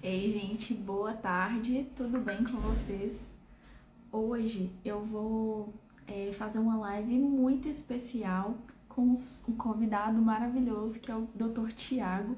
Ei, gente, boa tarde, tudo bem com vocês? Hoje eu vou fazer uma live muito especial com um convidado maravilhoso que é o Dr. Tiago.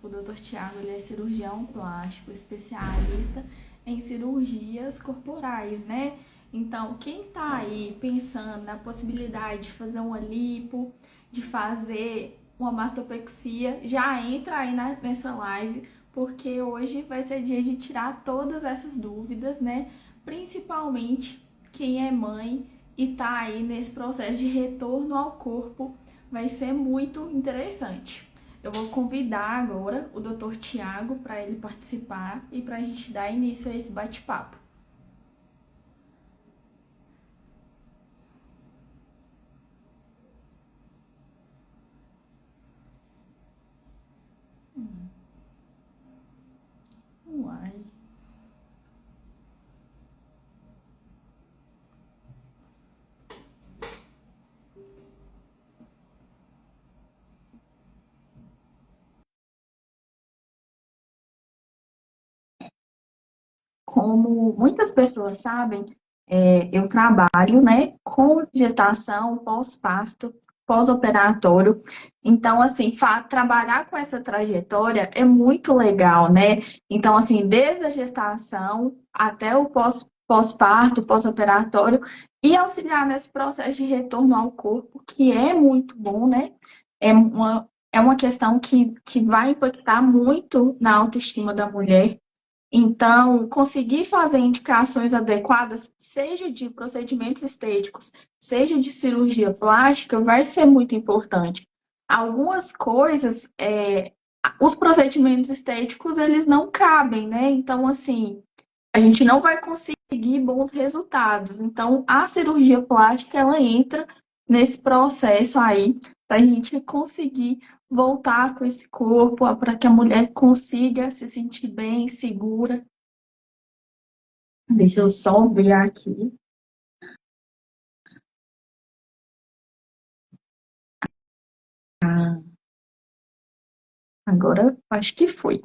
O Dr. Tiago ele é cirurgião plástico, especialista em cirurgias corporais, né? Então, quem tá aí pensando na possibilidade de fazer uma lipo, de fazer uma mastopexia, já entra aí nessa live, porque hoje vai ser dia de tirar todas essas dúvidas, né? Principalmente quem é mãe e tá aí nesse processo de retorno ao corpo, vai ser muito interessante. Eu vou convidar agora o Dr. Tiago para ele participar e para a gente dar início a esse bate-papo. Uai. Como muitas pessoas sabem, eu trabalho, né, com gestação, pós-parto, pós-operatório. Então, assim, trabalhar com essa trajetória é muito legal, né? Então, assim, desde a gestação até o pós-parto, pós-operatório, e auxiliar nesse processo de retorno ao corpo, que é muito bom, né? É uma questão que vai impactar muito na autoestima da mulher. Então, conseguir fazer indicações adequadas, seja de procedimentos estéticos, seja de cirurgia plástica, vai ser muito importante. Algumas coisas, os procedimentos estéticos, eles não cabem, né? Então, assim, a gente não vai conseguir bons resultados. Então, a cirurgia plástica, ela entra nesse processo aí, para a gente conseguir voltar com esse corpo, para que a mulher consiga se sentir bem, segura. Deixa eu só ver aqui. Ah, agora acho que foi.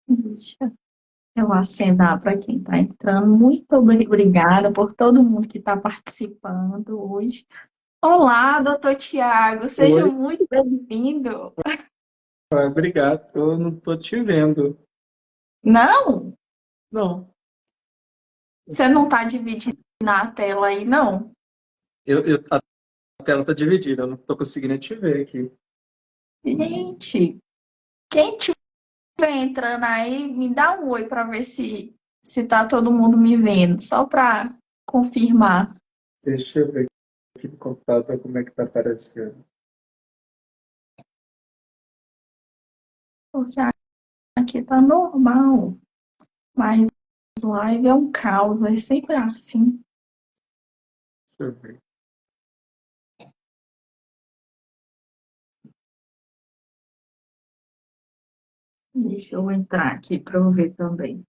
Deixa eu acenar para quem está entrando. Muito obrigada por todo mundo que está participando hoje. Olá, doutor Tiago, seja Oi, muito bem-vindo. obrigado. Eu não tô te vendo. Não, Não, você não está dividindo a tela aí, não? a tela tá dividida, eu não tô conseguindo te ver aqui. Gente, quem estiver entrando aí, me dá um oi para ver se tá todo mundo me vendo, só para confirmar. Deixa eu ver aqui no computador como é que tá aparecendo. Porque aqui tá normal, mas live é um caos, é sempre assim. Deixa eu ver. Deixa eu entrar aqui para eu ver também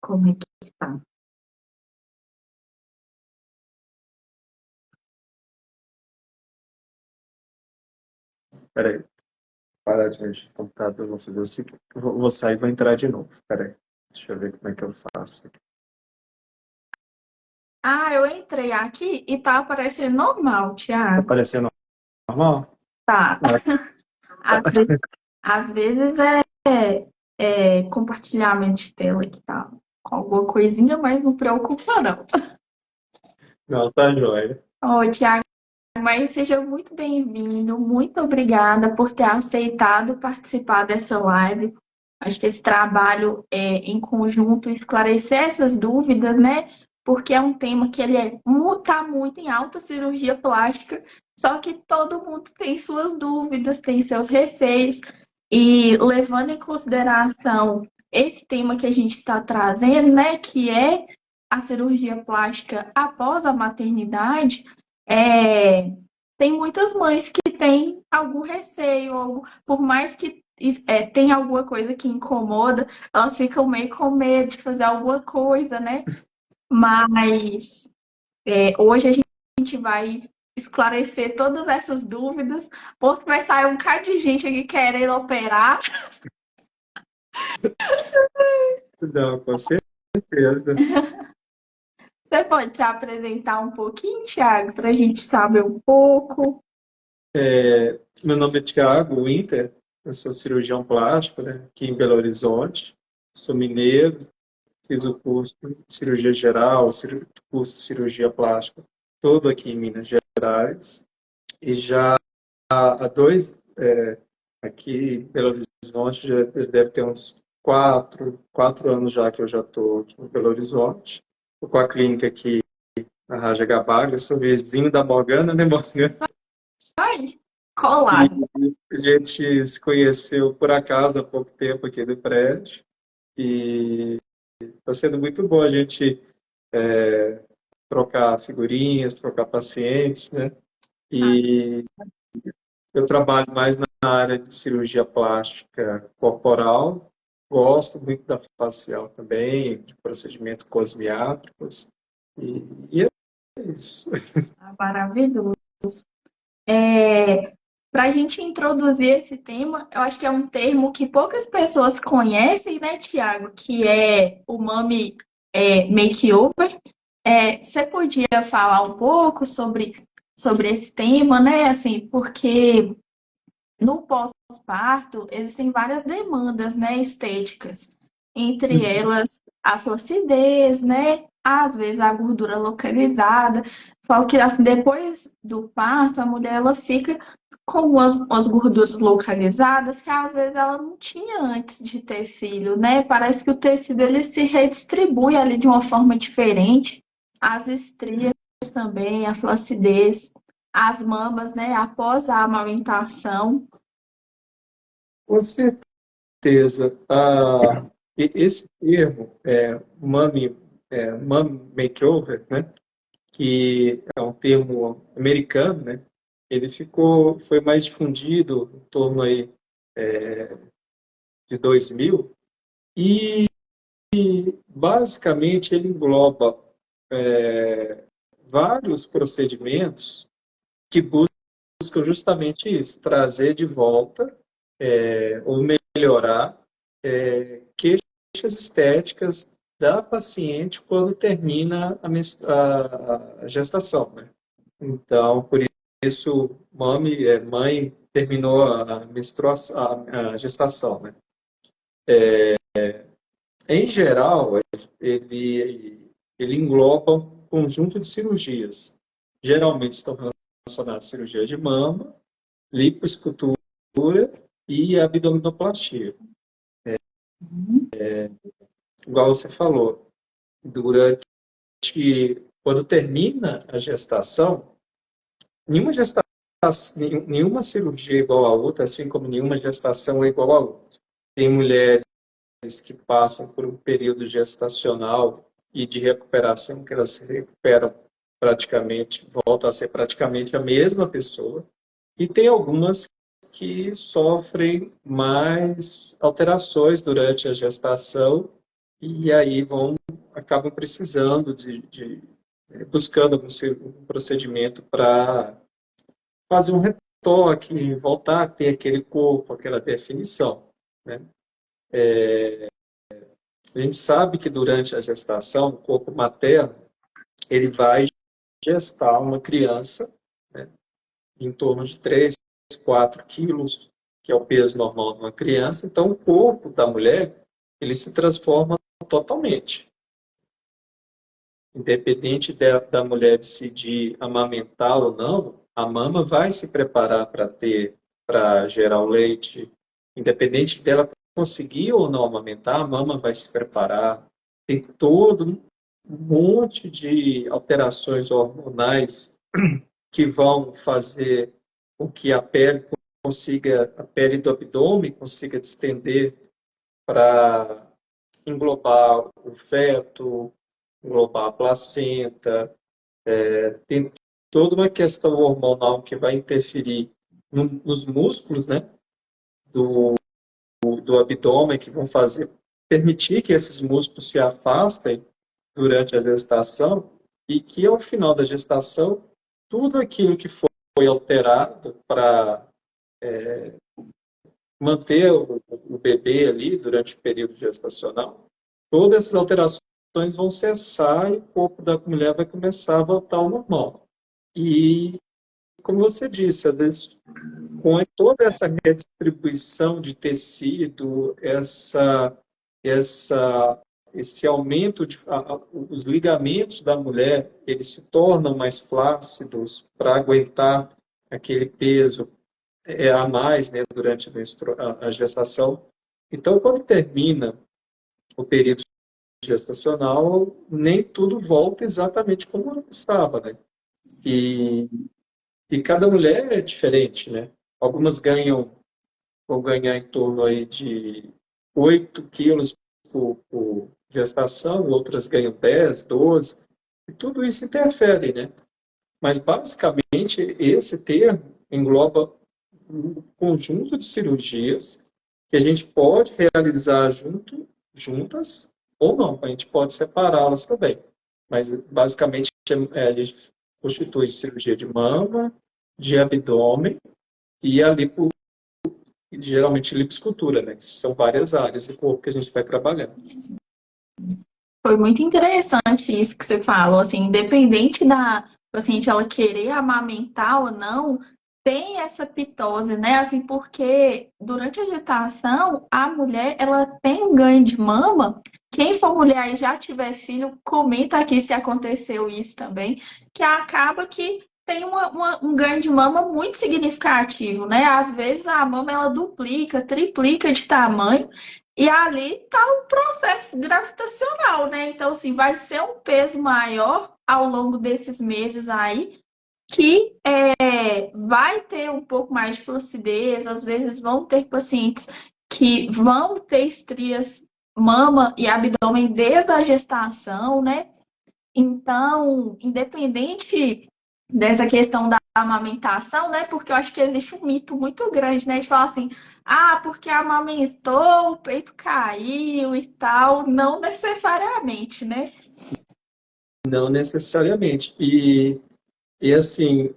como é que tá. Peraí, parar de mexer no computador, vou fazer o seguinte. Vou sair e vou entrar de novo. Peraí, deixa eu ver como é que eu faço. Ah, eu entrei aqui e tá aparecendo normal, Tá Thiago. aparecendo normal? Tá. Ah, Às tá. vezes, às vezes é compartilhamento de tela que tá com alguma coisinha, mas não preocupa, não. Não, tá joia. Ô, Thiago, mas seja muito bem-vindo. Muito obrigada por ter aceitado participar dessa live. Acho que esse trabalho em conjunto esclarecer essas dúvidas, né? Porque é um tema que ele tá muito em alta cirurgia plástica, só que todo mundo tem suas dúvidas, tem seus receios, e levando em consideração esse tema que a gente está trazendo, né? Que é a cirurgia plástica após a maternidade, é, tem muitas mães que têm algum receio, por mais que tenha alguma coisa que incomoda, elas ficam meio com medo de fazer alguma coisa, né? Mas hoje a gente vai esclarecer todas essas dúvidas, posto que vai sair um bocado de gente aqui querendo operar. Não, com certeza. Você pode se apresentar um pouquinho, Thiago, para a gente saber um pouco? Meu nome é Thiago Winter, eu sou cirurgião plástico, né, aqui em Belo Horizonte. Sou mineiro, fiz o curso de cirurgia geral, curso de cirurgia plástica, todo aqui em Minas Gerais. E já há aqui em Belo Horizonte, já deve ter uns quatro anos já que eu já estou aqui em Belo Horizonte. Estou com a clínica aqui na Raja Gabarga, sou vizinho da Morgana, né, Morgana? Ai, E colado. a gente se conheceu por acaso há pouco tempo aqui do prédio. E está sendo muito bom a gente trocar figurinhas, trocar pacientes, né? E eu trabalho mais na área de cirurgia plástica corporal, gosto muito da facial também, de procedimentos cosmiátricos, e é isso. Maravilhoso. Para a gente introduzir esse tema, eu acho que é um termo que poucas pessoas conhecem, né, Tiago? Que é o Mummy Makeover. Você podia falar um pouco sobre esse tema, né? Assim, porque no pós-parto existem várias demandas, né, estéticas. Entre elas, a flacidez, né? Às vezes a gordura localizada. Falo que assim, depois do parto, a mulher ela fica com as gorduras localizadas que às vezes ela não tinha antes de ter filho, né? Parece que o tecido ele se redistribui ali de uma forma diferente. As estrias também, a flacidez, as mamas, né? Após a amamentação. Com certeza. Esse termo, mummy makeover, né? Que é um termo americano, né? Ele foi mais difundido em torno aí de 2000 e basicamente ele engloba vários procedimentos que buscam justamente isso, trazer de volta ou melhorar queixas estéticas da paciente quando termina a gestação, né? Então, por isso, mãe terminou a menstruação, a gestação, né? Em geral, ele engloba um conjunto de cirurgias. Geralmente estão relacionadas à cirurgia de mama, lipoescultura e abdominoplastia. Igual você falou, durante quando termina a gestação, nenhuma gestação, nenhuma cirurgia é igual a outra, assim como nenhuma gestação é igual a outra. Tem mulheres que passam por um período gestacional e de recuperação, que elas se recuperam praticamente, voltam a ser praticamente a mesma pessoa, e tem algumas que sofrem mais alterações durante a gestação e aí acabam precisando buscando um procedimento para fazer um retoque, voltar a ter aquele corpo, aquela definição, né? A gente sabe que durante a gestação, o corpo materno, ele vai gestar uma criança, né, em torno de 3, 4 quilos, que é o peso normal de uma criança. Então, o corpo da mulher, ele se transforma totalmente. Independente da mulher decidir amamentar ou não, a mama vai se preparar para gerar o leite. Independente dela conseguir ou não amamentar, a mama vai se preparar. Tem todo um monte de alterações hormonais que vão fazer com que a pele do abdômen consiga distender para englobar o feto, englobar a placenta. Tem toda uma questão hormonal que vai interferir nos músculos, né, do abdômen, que vão permitir que esses músculos se afastem durante a gestação e que ao final da gestação, tudo aquilo que foi alterado para manter o bebê ali durante o período gestacional, todas essas alterações vão cessar e o corpo da mulher vai começar a voltar ao normal. E, como você disse, às vezes, com toda essa redistribuição de tecido, esse aumento os ligamentos da mulher, eles se tornam mais flácidos para aguentar aquele peso a mais, né, durante a gestação. Então, quando termina o período gestacional, nem tudo volta exatamente como estava, né? E cada mulher é diferente, né? Algumas vão ganhar em torno aí de 8 quilos por gestação, outras ganham 10, 12, e tudo isso interfere, né? Mas, basicamente, esse termo engloba um conjunto de cirurgias que a gente pode realizar juntas ou não, a gente pode separá-las também. Mas, basicamente, a gente constitui cirurgia de mama, de abdômen e geralmente liposcultura, né? Que são várias áreas do corpo que a gente vai trabalhando. Foi muito interessante isso que você falou, assim, independente da paciente ela querer amamentar ou não, tem essa pitose, né? Assim, porque durante a gestação, a mulher, ela tem um ganho de mama. Quem for mulher e já tiver filho, comenta aqui se aconteceu isso também, que acaba que tem um ganho de mama muito significativo, né? Às vezes a mama ela duplica, triplica de tamanho, e ali tá um processo gravitacional, né? Então, assim, vai ser um peso maior ao longo desses meses aí, que vai ter um pouco mais de flacidez, às vezes vão ter pacientes que vão ter estrias mama e abdômen desde a gestação, né? Então, independente dessa questão da amamentação, né? Porque eu acho que existe um mito muito grande, né? De falar assim, ah, porque amamentou, o peito caiu e tal. Não necessariamente, né? Não necessariamente. E assim,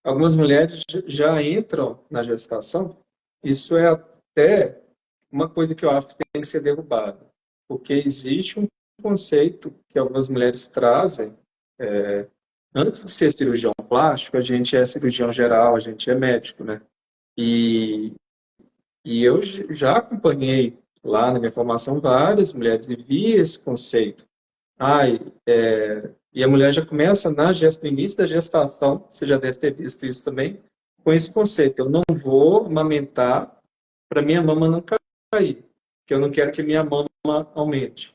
algumas mulheres já entram na gestação. Isso é até uma coisa que eu acho que tem que ser derrubada, porque existe um conceito que algumas mulheres trazem. Antes de ser cirurgião plástico, a gente é cirurgião geral, a gente é médico, né? E, e eu já acompanhei lá na minha formação várias mulheres e vi esse conceito. Ai, e a mulher já começa no início da gestação, você já deve ter visto isso também, com esse conceito: eu não vou amamentar para minha mama não cair, que eu não quero que minha mama aumente.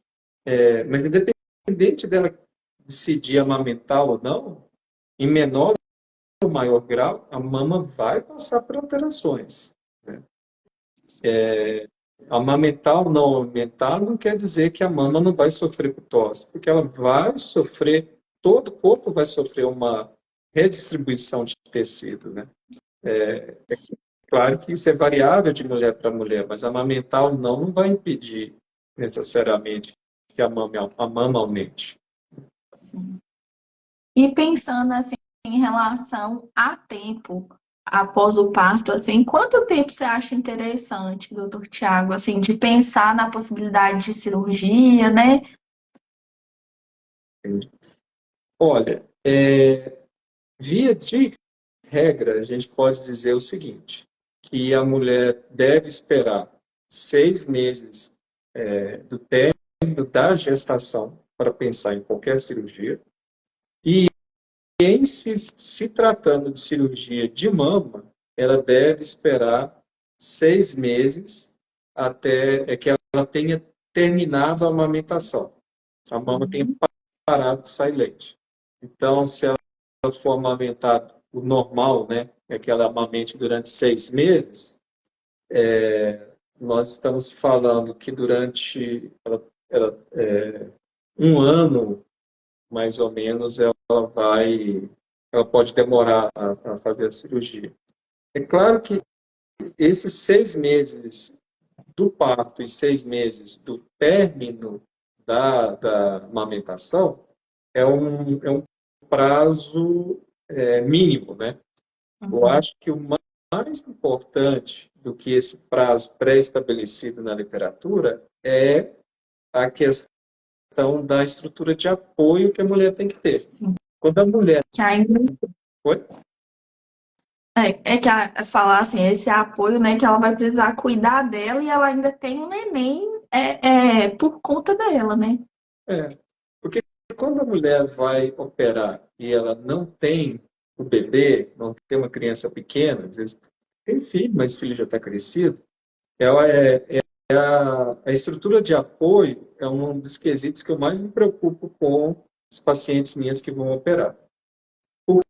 Mas independente dela decidir amamentar ou não, em menor ou maior grau, a mama vai passar por alterações, né? Amamentar ou não amamentar não quer dizer que a mama não vai sofrer pitose, porque ela vai sofrer, todo o corpo vai sofrer uma redistribuição de tecido, né? É claro que isso é variável de mulher para mulher, mas amamentar ou não vai impedir necessariamente que a mama aumente. Sim. E pensando assim em relação a tempo após o parto, assim, quanto tempo você acha interessante, doutor Tiago, assim, de pensar na possibilidade de cirurgia, né? Olha, via de regra, a gente pode dizer o seguinte, que a mulher deve esperar 6 meses do término da gestação para pensar em qualquer cirurgia. E em se tratando de cirurgia de mama, ela deve esperar 6 meses até que ela tenha terminado a amamentação. A mama tenha parado de sair leite. Então, se ela for amamentar o normal, né, é que ela amamente durante 6 meses, nós estamos falando que durante um ano, mais ou menos, ela pode demorar a fazer a cirurgia. É claro que esses 6 meses do parto e 6 meses do término da amamentação é um prazo mínimo, né? Eu acho que o mais importante do que esse prazo pré-estabelecido na literatura é a questão da estrutura de apoio que a mulher tem que ter. Quando a mulher... Que ainda Oi? falar assim, esse apoio, né, que ela vai precisar cuidar dela e ela ainda tem um neném por conta dela, né? Porque quando a mulher vai operar e ela não tem o bebê, não tem uma criança pequena, às vezes tem filho, mas o filho já está crescido, ela a estrutura de apoio é um dos quesitos que eu mais me preocupo com os pacientes minhas que vão operar. Por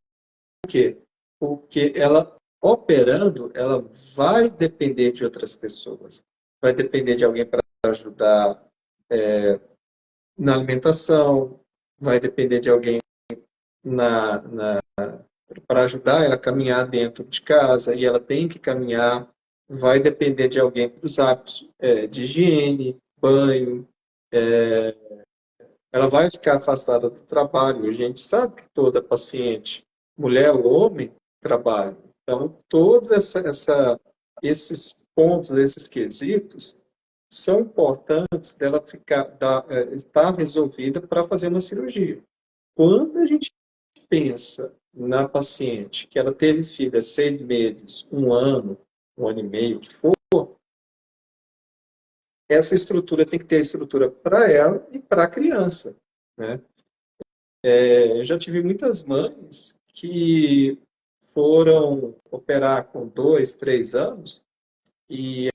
quê? Porque ela operando, ela vai depender de outras pessoas. Vai depender de alguém para ajudar na alimentação, vai depender de alguém para ajudar ela a caminhar dentro de casa, e ela tem que caminhar, vai depender de alguém para os hábitos de higiene, banho, ela vai ficar afastada do trabalho. A gente sabe que toda paciente, mulher ou homem, trabalha. Então, todos esses pontos, esses quesitos, são importantes dela estar resolvida para fazer uma cirurgia. Quando a gente pensa na paciente que ela teve filho há 6 meses, um ano e meio, o que for, essa estrutura tem que ter estrutura para ela e para a criança, né? Eu já tive muitas mães que foram operar com 2, 3 anos e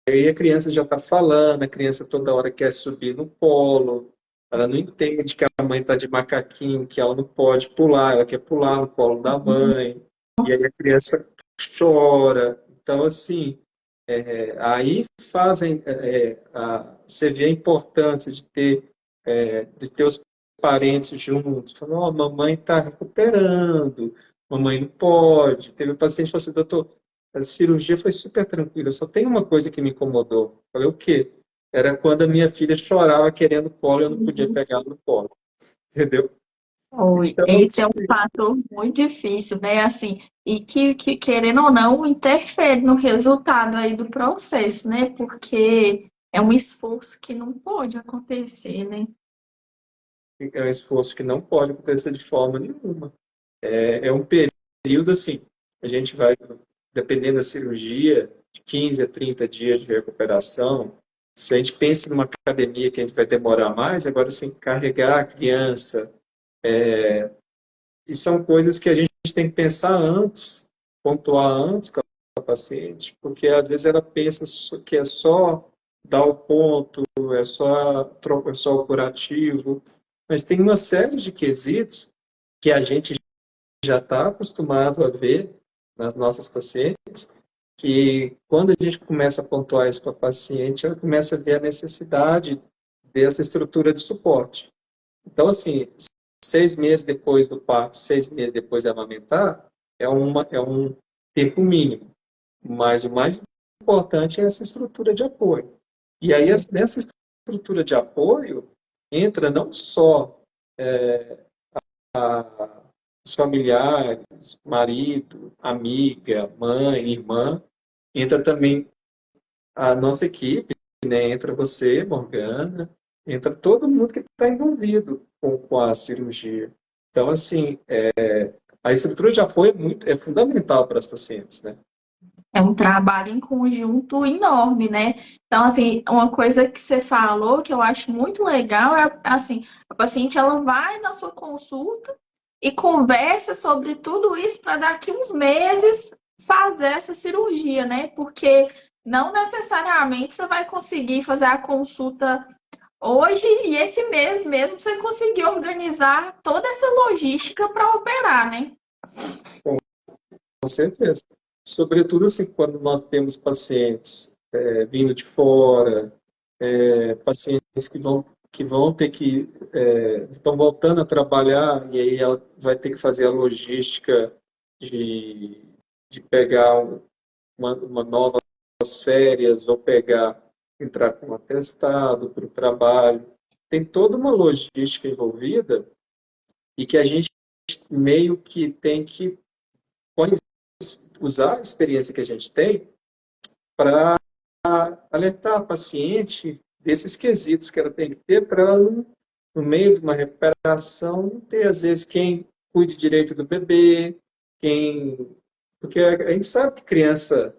aí a criança já está falando, a criança toda hora quer subir no colo, ela não entende que a mãe está de macaquinho, que ela não pode pular, ela quer pular no colo da mãe, e aí a criança chora. Então, assim, aí você vê a importância de ter os parentes juntos, falando, oh, mamãe está recuperando, mamãe não pode. Teve um paciente que falou assim, doutor, a cirurgia foi super tranquila, só tem uma coisa que me incomodou. Eu falei, o quê? Era quando a minha filha chorava querendo colo e eu não podia pegar no colo. Entendeu? Oi, Então, esse é um fator muito difícil, né? Assim, e que, querendo ou não, interfere no resultado aí do processo, né? Porque é um esforço que não pode acontecer, né? é um esforço que não pode acontecer de forma nenhuma. É um período assim, a gente vai, dependendo da cirurgia, de 15 a 30 dias de recuperação. Se a gente pensa numa academia que a gente vai demorar mais, agora assim, carregar a criança, e são coisas que a gente tem que pensar antes, pontuar antes com a paciente, porque às vezes ela pensa que é só dar o ponto, é só o curativo, mas tem uma série de quesitos que a gente já está acostumado a ver nas nossas pacientes, que quando a gente começa a pontuar isso para a paciente, ela começa a ver a necessidade dessa estrutura de suporte. Então, assim, 6 meses depois do parto, 6 meses depois de amamentar, é um tempo mínimo. Mas o mais importante é essa estrutura de apoio. E aí, nessa estrutura de apoio, entra não só os familiares, marido, amiga, mãe, irmã, entra também a nossa equipe, né? Entra você, Morgana, entra todo mundo que está envolvido com a cirurgia. Então, assim, a estrutura de apoio é fundamental para as pacientes, né? É um trabalho em conjunto enorme, né? Então, assim, uma coisa que você falou que eu acho muito legal é, assim, a paciente ela vai na sua consulta e conversa sobre tudo isso para daqui uns meses fazer essa cirurgia, né? Porque não necessariamente você vai conseguir fazer a consulta hoje e esse mês mesmo você conseguir organizar toda essa logística para operar, né? Com certeza. Sobretudo, assim, quando nós temos pacientes vindo de fora, pacientes que vão ter que estão voltando a trabalhar e aí ela vai ter que fazer a logística de, de pegar uma novas férias ou entrar com um atestado para o trabalho. tem toda uma logística envolvida e que a gente meio que tem que usar a experiência que a gente tem para alertar a paciente desses quesitos que ela tem que ter para ela, no meio de uma recuperação, não ter, às vezes, quem cuide direito do bebê, porque a gente sabe que criança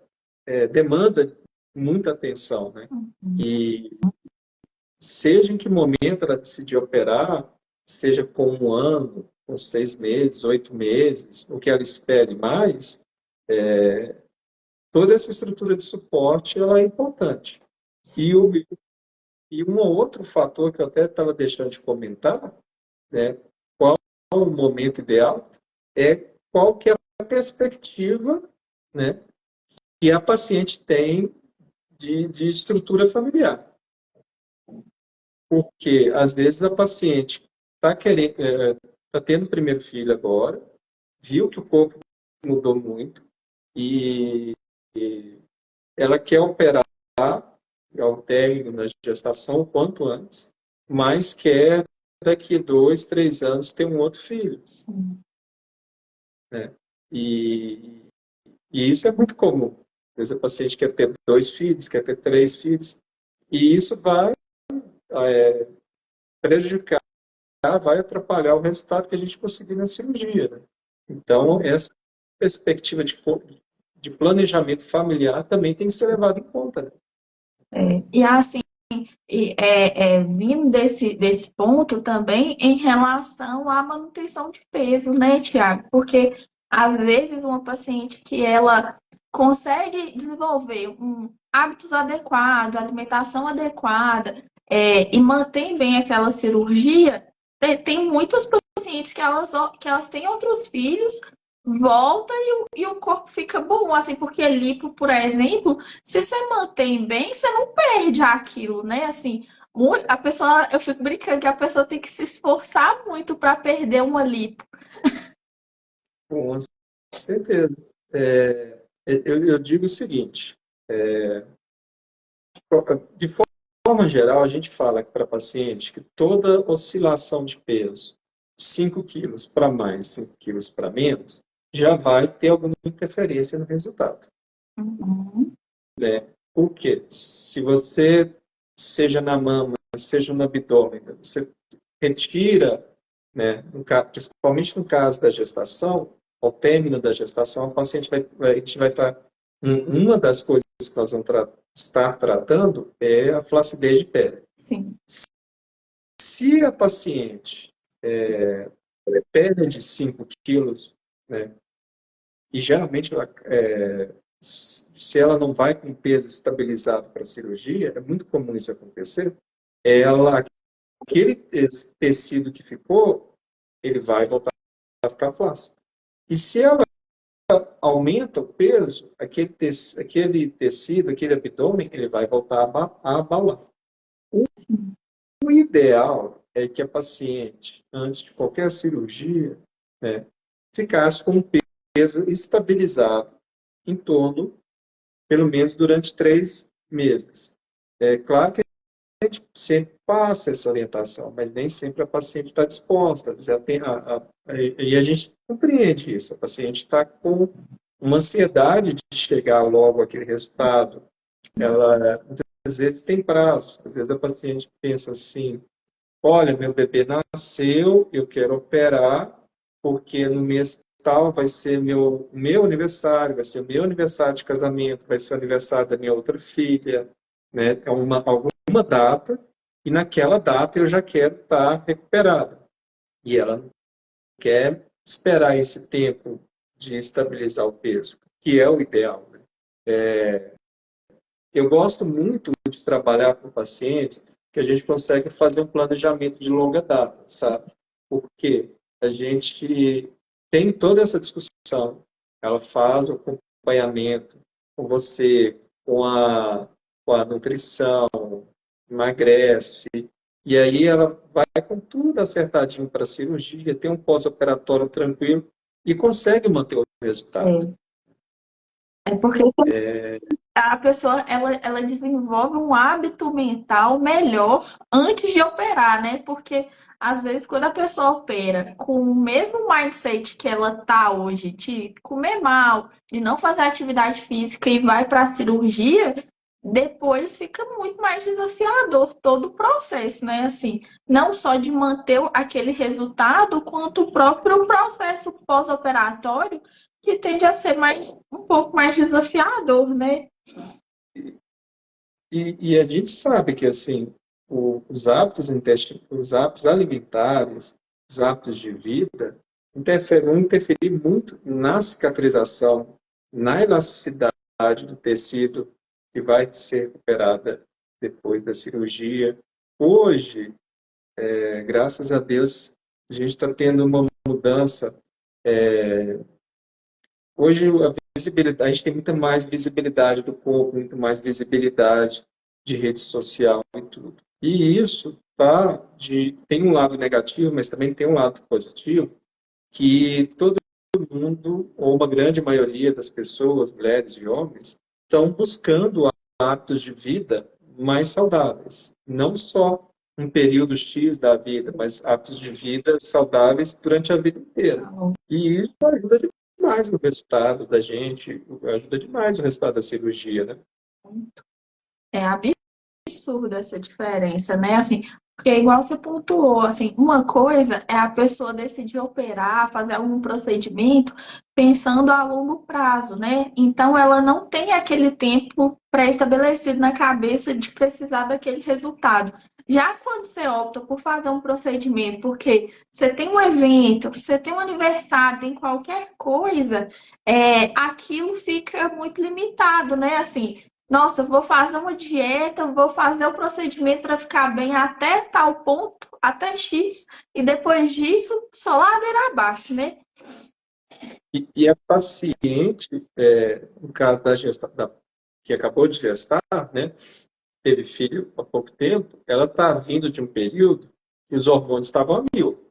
demanda muita atenção, né? E seja em que momento ela decidir operar, seja com 1 ano, com 6 meses, 8 meses, o que ela espere mais, toda essa estrutura de suporte ela é importante. E um outro fator que eu até estava deixando de comentar, né, qual o momento ideal, é qual que é a perspectiva, né, que a paciente tem de estrutura familiar. Porque, às vezes, a paciente está tendo o primeiro filho agora, viu que o corpo mudou muito e ela quer operar ao término da gestação o quanto antes, mas quer daqui 2, 3 anos ter um outro filho. Né? E isso é muito comum. Às vezes a paciente quer ter 2 filhos, quer ter 3 filhos, e isso vai prejudicar, vai atrapalhar o resultado que a gente conseguir na cirurgia. Né? Então, essa perspectiva de planejamento familiar também tem que ser levada em conta. Né? E assim, vindo desse ponto também em relação à manutenção de peso, né, Tiago? Porque às vezes uma paciente que ela consegue desenvolver hábitos adequados, alimentação adequada, e mantém bem aquela cirurgia, tem muitas pacientes que elas têm outros filhos, volta e o corpo fica bom, assim, porque lipo, por exemplo, se você mantém bem, você não perde aquilo, né? Assim, a pessoa, eu fico brincando que a pessoa tem que se esforçar muito para perder uma lipo. Com certeza. Eu digo o seguinte, de forma geral, a gente fala para paciente que toda oscilação de peso, 5 quilos para mais, 5 quilos para menos, já vai ter alguma interferência no resultado. Uhum. Porque se você, seja na mama, seja no abdômen, você retira, né, principalmente no caso da gestação, ao término da gestação, a paciente a gente vai estar. Uma das coisas que nós vamos estar tratando é a flacidez de pele. Sim. Se a paciente perde 5 quilos, né, e geralmente se ela não vai com peso estabilizado para a cirurgia, é muito comum isso acontecer, aquele tecido que ficou, ele vai voltar a ficar flácido. E se ela aumenta o peso, aquele tecido, aquele abdômen, ele vai voltar a abalar. O ideal é que a paciente, antes de qualquer cirurgia, né, ficasse com um peso estabilizado em torno, pelo menos durante 3 meses. É claro que a gente sempre passa essa orientação, mas nem sempre a paciente está disposta. Às vezes e a gente compreende isso. A paciente está com uma ansiedade de chegar logo àquele resultado. Ela, muitas vezes, tem prazo. Às vezes a paciente pensa assim, olha, meu bebê nasceu, eu quero operar, porque no mês tal vai ser meu aniversário, vai ser o meu aniversário de casamento, vai ser o aniversário da minha outra filha, né? É alguma data, e naquela data eu já quero estar recuperada. E ela não quer esperar esse tempo de estabilizar o peso, que é o ideal. Né? Eu gosto muito de trabalhar com pacientes que a gente consegue fazer um planejamento de longa data, sabe? Porque a gente tem toda essa discussão, ela faz o acompanhamento com você, com a nutrição, emagrece, e aí ela vai com tudo acertadinho para a cirurgia, tem um pós-operatório tranquilo e consegue manter o resultado. Porque a pessoa ela desenvolve um hábito mental melhor antes de operar, né? Porque às vezes quando a pessoa opera com o mesmo mindset que ela tá hoje, de comer mal, de não fazer atividade física e vai para a cirurgia, depois fica muito mais desafiador todo o processo, né? Assim, não só de manter aquele resultado, quanto o próprio processo pós-operatório, que tende a ser um pouco mais desafiador, né? E a gente sabe que, assim, os hábitos os hábitos alimentares, os hábitos de vida, vão interferir muito na cicatrização, na elasticidade do tecido que vai ser recuperada depois da cirurgia. Hoje, graças a Deus, a gente está tendo uma mudança. Hoje, a visibilidade, a gente tem muita mais visibilidade do corpo, muito mais visibilidade de rede social e tudo. E isso tem um lado negativo, mas também tem um lado positivo, que todo mundo, ou uma grande maioria das pessoas, mulheres e homens, estão buscando hábitos de vida mais saudáveis. Não só um período X da vida, mas hábitos de vida saudáveis durante a vida inteira. E isso ajuda demais no resultado da gente, ajuda demais no resultado da cirurgia, né? É absurda essa diferença, né? Assim, porque igual você pontuou, assim, uma coisa é a pessoa decidir operar, fazer algum procedimento pensando a longo prazo, né? Então ela não tem aquele tempo pré-estabelecido na cabeça de precisar daquele resultado. Já quando você opta por fazer um procedimento, porque você tem um evento, você tem um aniversário, tem qualquer coisa, aquilo fica muito limitado, né? Assim, nossa, vou fazer uma dieta, vou fazer o procedimento para ficar bem até tal ponto, até X, e depois disso, só ladeira abaixo, né? E a paciente, no caso que acabou de gestar, né, teve filho há pouco tempo, ela está vindo de um período que os hormônios estavam a mil.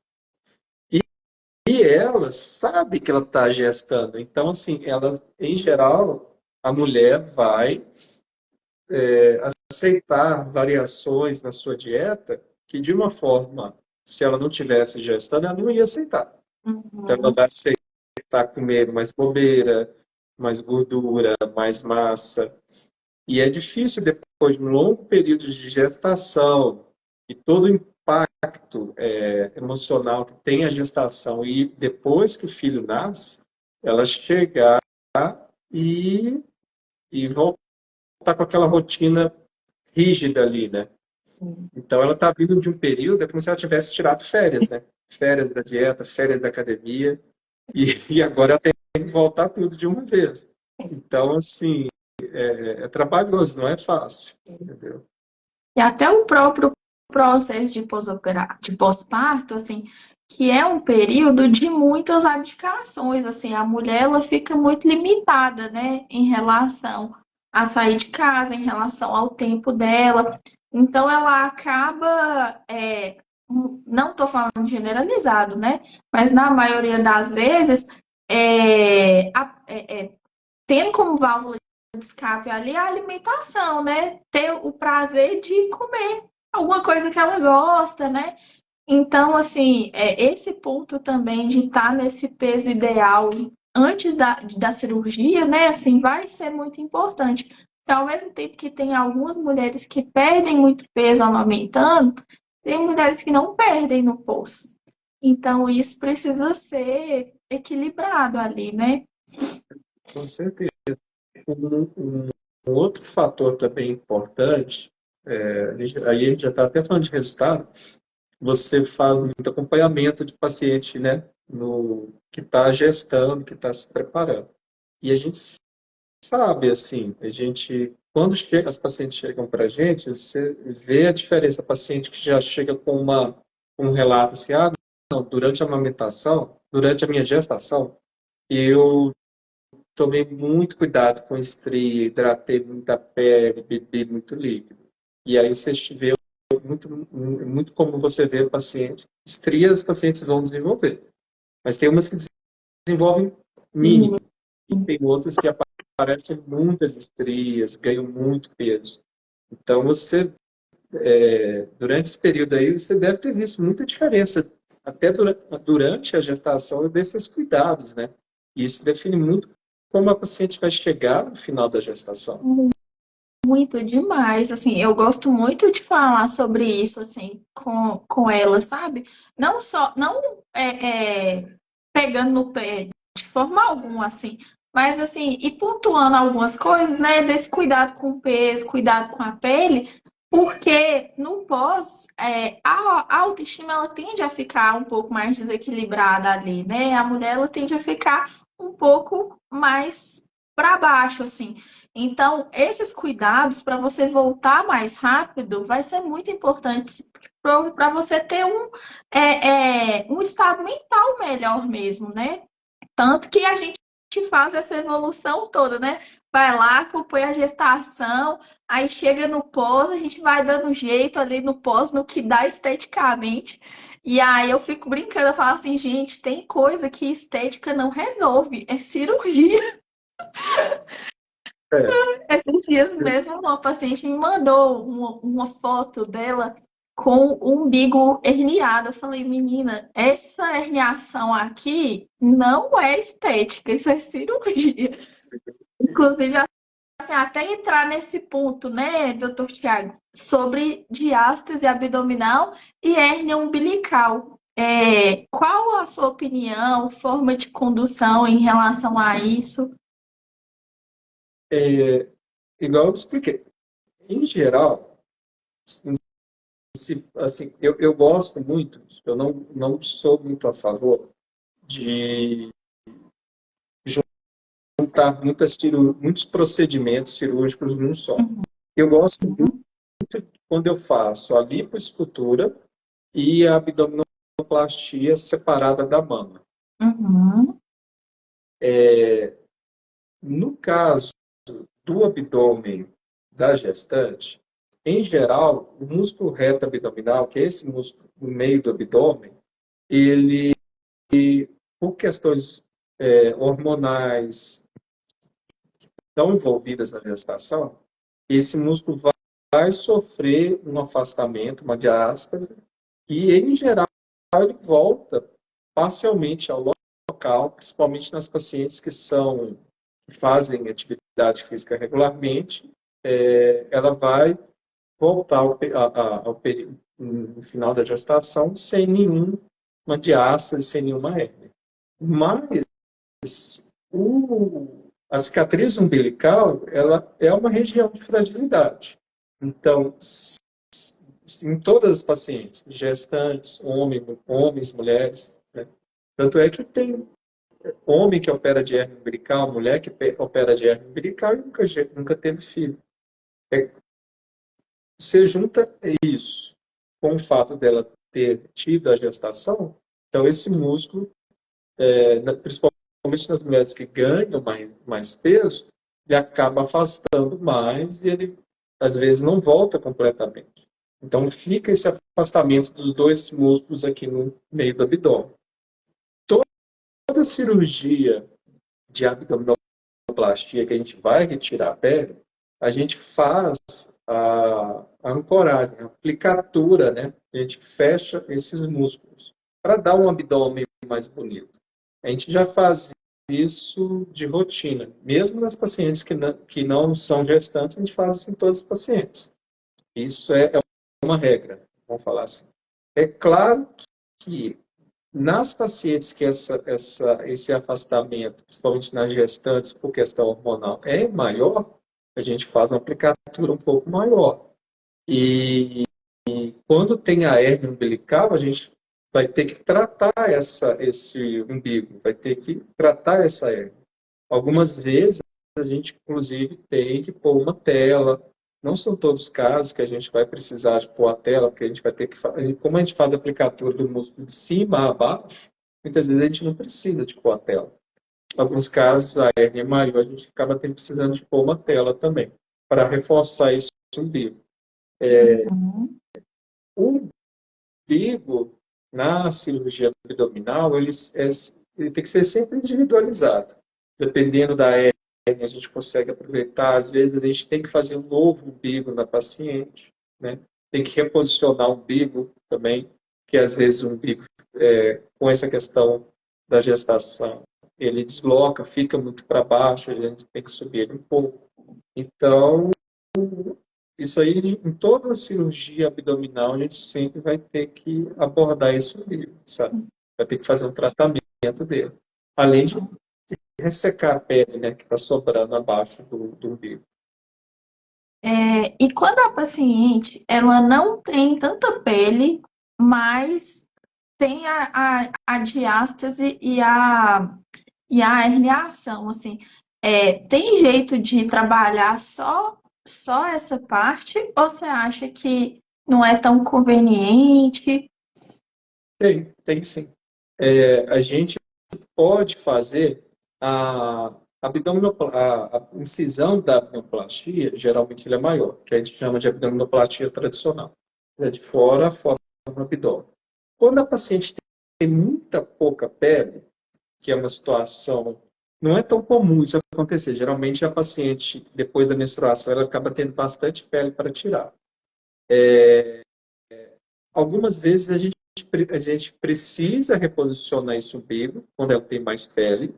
E ela sabe que ela está gestando. Então, assim, ela, em geral, a mulher vai aceitar variações na sua dieta que, de uma forma, se ela não tivesse gestando, ela não ia aceitar. Então, ela vai aceitar comer mais bobeira, mais gordura, mais massa. E é difícil, depois de um longo período de gestação e todo o impacto emocional que tem a gestação e depois que o filho nasce, ela chegar e voltar com aquela rotina rígida ali, né? Então, ela está vindo de um período, é como se ela tivesse tirado férias, né? Férias da dieta, férias da academia, e agora ela tem que voltar tudo de uma vez. Então, assim, é trabalhoso, não é fácil, entendeu? E até o próprio processo de pós-parto, assim, que é um período de muitas abdicações, assim, a mulher ela fica muito limitada, né, em relação a sair de casa, em relação ao tempo dela. Então ela acaba, não estou falando generalizado, né, mas na maioria das vezes, tendo como válvula de escape ali a alimentação, né? Ter o prazer de comer alguma coisa que ela gosta, né? Então, assim, esse ponto também de estar nesse peso ideal antes da cirurgia, né? Assim, vai ser muito importante. Porque ao mesmo tempo que tem algumas mulheres que perdem muito peso amamentando, tem mulheres que não perdem no pós. Então, isso precisa ser equilibrado ali, né? Com certeza. Um outro fator também importante, aí a gente já está até falando de resultado, você faz muito acompanhamento de paciente, né, que está gestando, que está se preparando. E a gente sabe, assim, quando as pacientes chegam para a gente, você vê a diferença. A paciente que já chega com um relato assim, não, durante a amamentação, durante a minha gestação, eu tomei muito cuidado com estria, hidratei muita pele, bebi muito líquido. E aí você vê muito como você vê o paciente. Estrias, os pacientes vão desenvolver. Mas tem umas que desenvolvem mínimo. E tem outras que aparecem muitas estrias, ganham muito peso. Então, durante esse período aí, você deve ter visto muita diferença, até durante a gestação, desses cuidados, né? E isso define muito como a paciente vai chegar no final da gestação. Muito demais, assim, eu gosto muito de falar sobre isso, assim, com ela, sabe? Não só, não pegando no pé de forma alguma, assim, mas, assim, e pontuando algumas coisas, né, desse cuidado com o peso, cuidado com a pele, porque no pós, a autoestima, ela tende a ficar um pouco mais desequilibrada ali, né? A mulher, ela tende a ficar um pouco mais para baixo, assim. Então, esses cuidados para você voltar mais rápido vai ser muito importante para você ter um estado mental melhor mesmo, né? Tanto que a gente faz essa evolução toda, né? Vai lá, acompanha a gestação, aí chega no pós, a gente vai dando jeito ali no pós, no que dá esteticamente. E aí eu fico brincando, eu falo assim, gente, tem coisa que estética não resolve, é cirurgia. É, Esses dias mesmo, uma paciente me mandou uma foto dela com o umbigo herniado. Eu falei, menina, essa herniação aqui não é estética, isso é cirurgia. Inclusive, assim, até entrar nesse ponto, né, doutor Tiago, sobre diástase abdominal e hérnia umbilical. Qual a sua opinião, forma de condução em relação a isso? igual eu expliquei, em geral, assim, eu gosto muito, eu não sou muito a favor de juntar muitos procedimentos cirúrgicos num só. Eu gosto muito quando eu faço a lipoescultura e a abdominoplastia separada da mama. Uhum, No caso do abdômen da gestante, em geral, o músculo reto abdominal, que é esse músculo no meio do abdômen, ele, por questões hormonais tão envolvidas na gestação, esse músculo vai sofrer um afastamento, uma diástase, e em geral ele volta parcialmente ao local, principalmente nas pacientes que fazem atividade física regularmente, ela vai voltar ao período, no final da gestação sem nenhuma diástase, sem nenhuma hérnia. Mas a cicatriz umbilical, ela é uma região de fragilidade. Então, em todas as pacientes, gestantes, homens, mulheres, né? Tanto é que tem homem que opera de hernia umbilical, mulher que opera de hernia umbilical e nunca teve filho. Você junta isso com o fato dela ter tido a gestação, então esse músculo, principalmente nas mulheres que ganham mais peso, ele acaba afastando mais e ele, às vezes, não volta completamente. Então, fica esse afastamento dos dois músculos aqui no meio do abdômen. Toda cirurgia de abdominoplastia que a gente vai retirar a pele, a gente faz a ancoragem, a aplicatura, né? A gente fecha esses músculos para dar um abdômen mais bonito. A gente já faz isso de rotina. Mesmo nas pacientes que não são gestantes, a gente faz isso em todos os pacientes. Isso é uma regra, vamos falar assim. É claro que nas pacientes que esse afastamento, principalmente nas gestantes, por questão hormonal, é maior, a gente faz uma aplicatura um pouco maior. E quando tem a hérnia umbilical, a gente vai ter que tratar esse umbigo, vai ter que tratar essa hérnia. Algumas vezes, a gente, inclusive, tem que pôr uma tela. Não são todos os casos que a gente vai precisar de pôr a tela, porque a gente vai ter que fazer. Como a gente faz a aplicatura do músculo de cima a baixo, muitas vezes a gente não precisa de pôr a tela. Em alguns casos, a hérnia é maior, a gente acaba precisando de pôr uma tela também, para reforçar esse umbigo. O umbigo, na cirurgia abdominal, ele tem que ser sempre individualizado. Dependendo da hérnia, a gente consegue aproveitar. Às vezes a gente tem que fazer um novo umbigo na paciente, né? Tem que reposicionar o umbigo também, que às vezes o umbigo, com essa questão da gestação, ele desloca, fica muito para baixo, a gente tem que subir ele um pouco. Então, isso aí, em toda cirurgia abdominal, a gente sempre vai ter que abordar esse umbigo, sabe? Vai ter que fazer um tratamento dele. Além de ressecar a pele, né, que está sobrando abaixo do umbigo. E quando a paciente ela não tem tanta pele, mas tem a diástase e a herniação, assim, tem jeito de trabalhar só essa parte, ou você acha que não é tão conveniente? Tem sim. A gente pode fazer a a incisão da abdominoplastia, geralmente ele é maior, que a gente chama de abdominoplastia tradicional. É de fora a fora do abdômen. Quando a paciente tem muita pouca pele, que é uma situação, não é tão comum isso acontecer. Geralmente a paciente, depois da menstruação, ela acaba tendo bastante pele para tirar. Algumas vezes a gente precisa reposicionar esse umbigo, quando ela tem mais pele.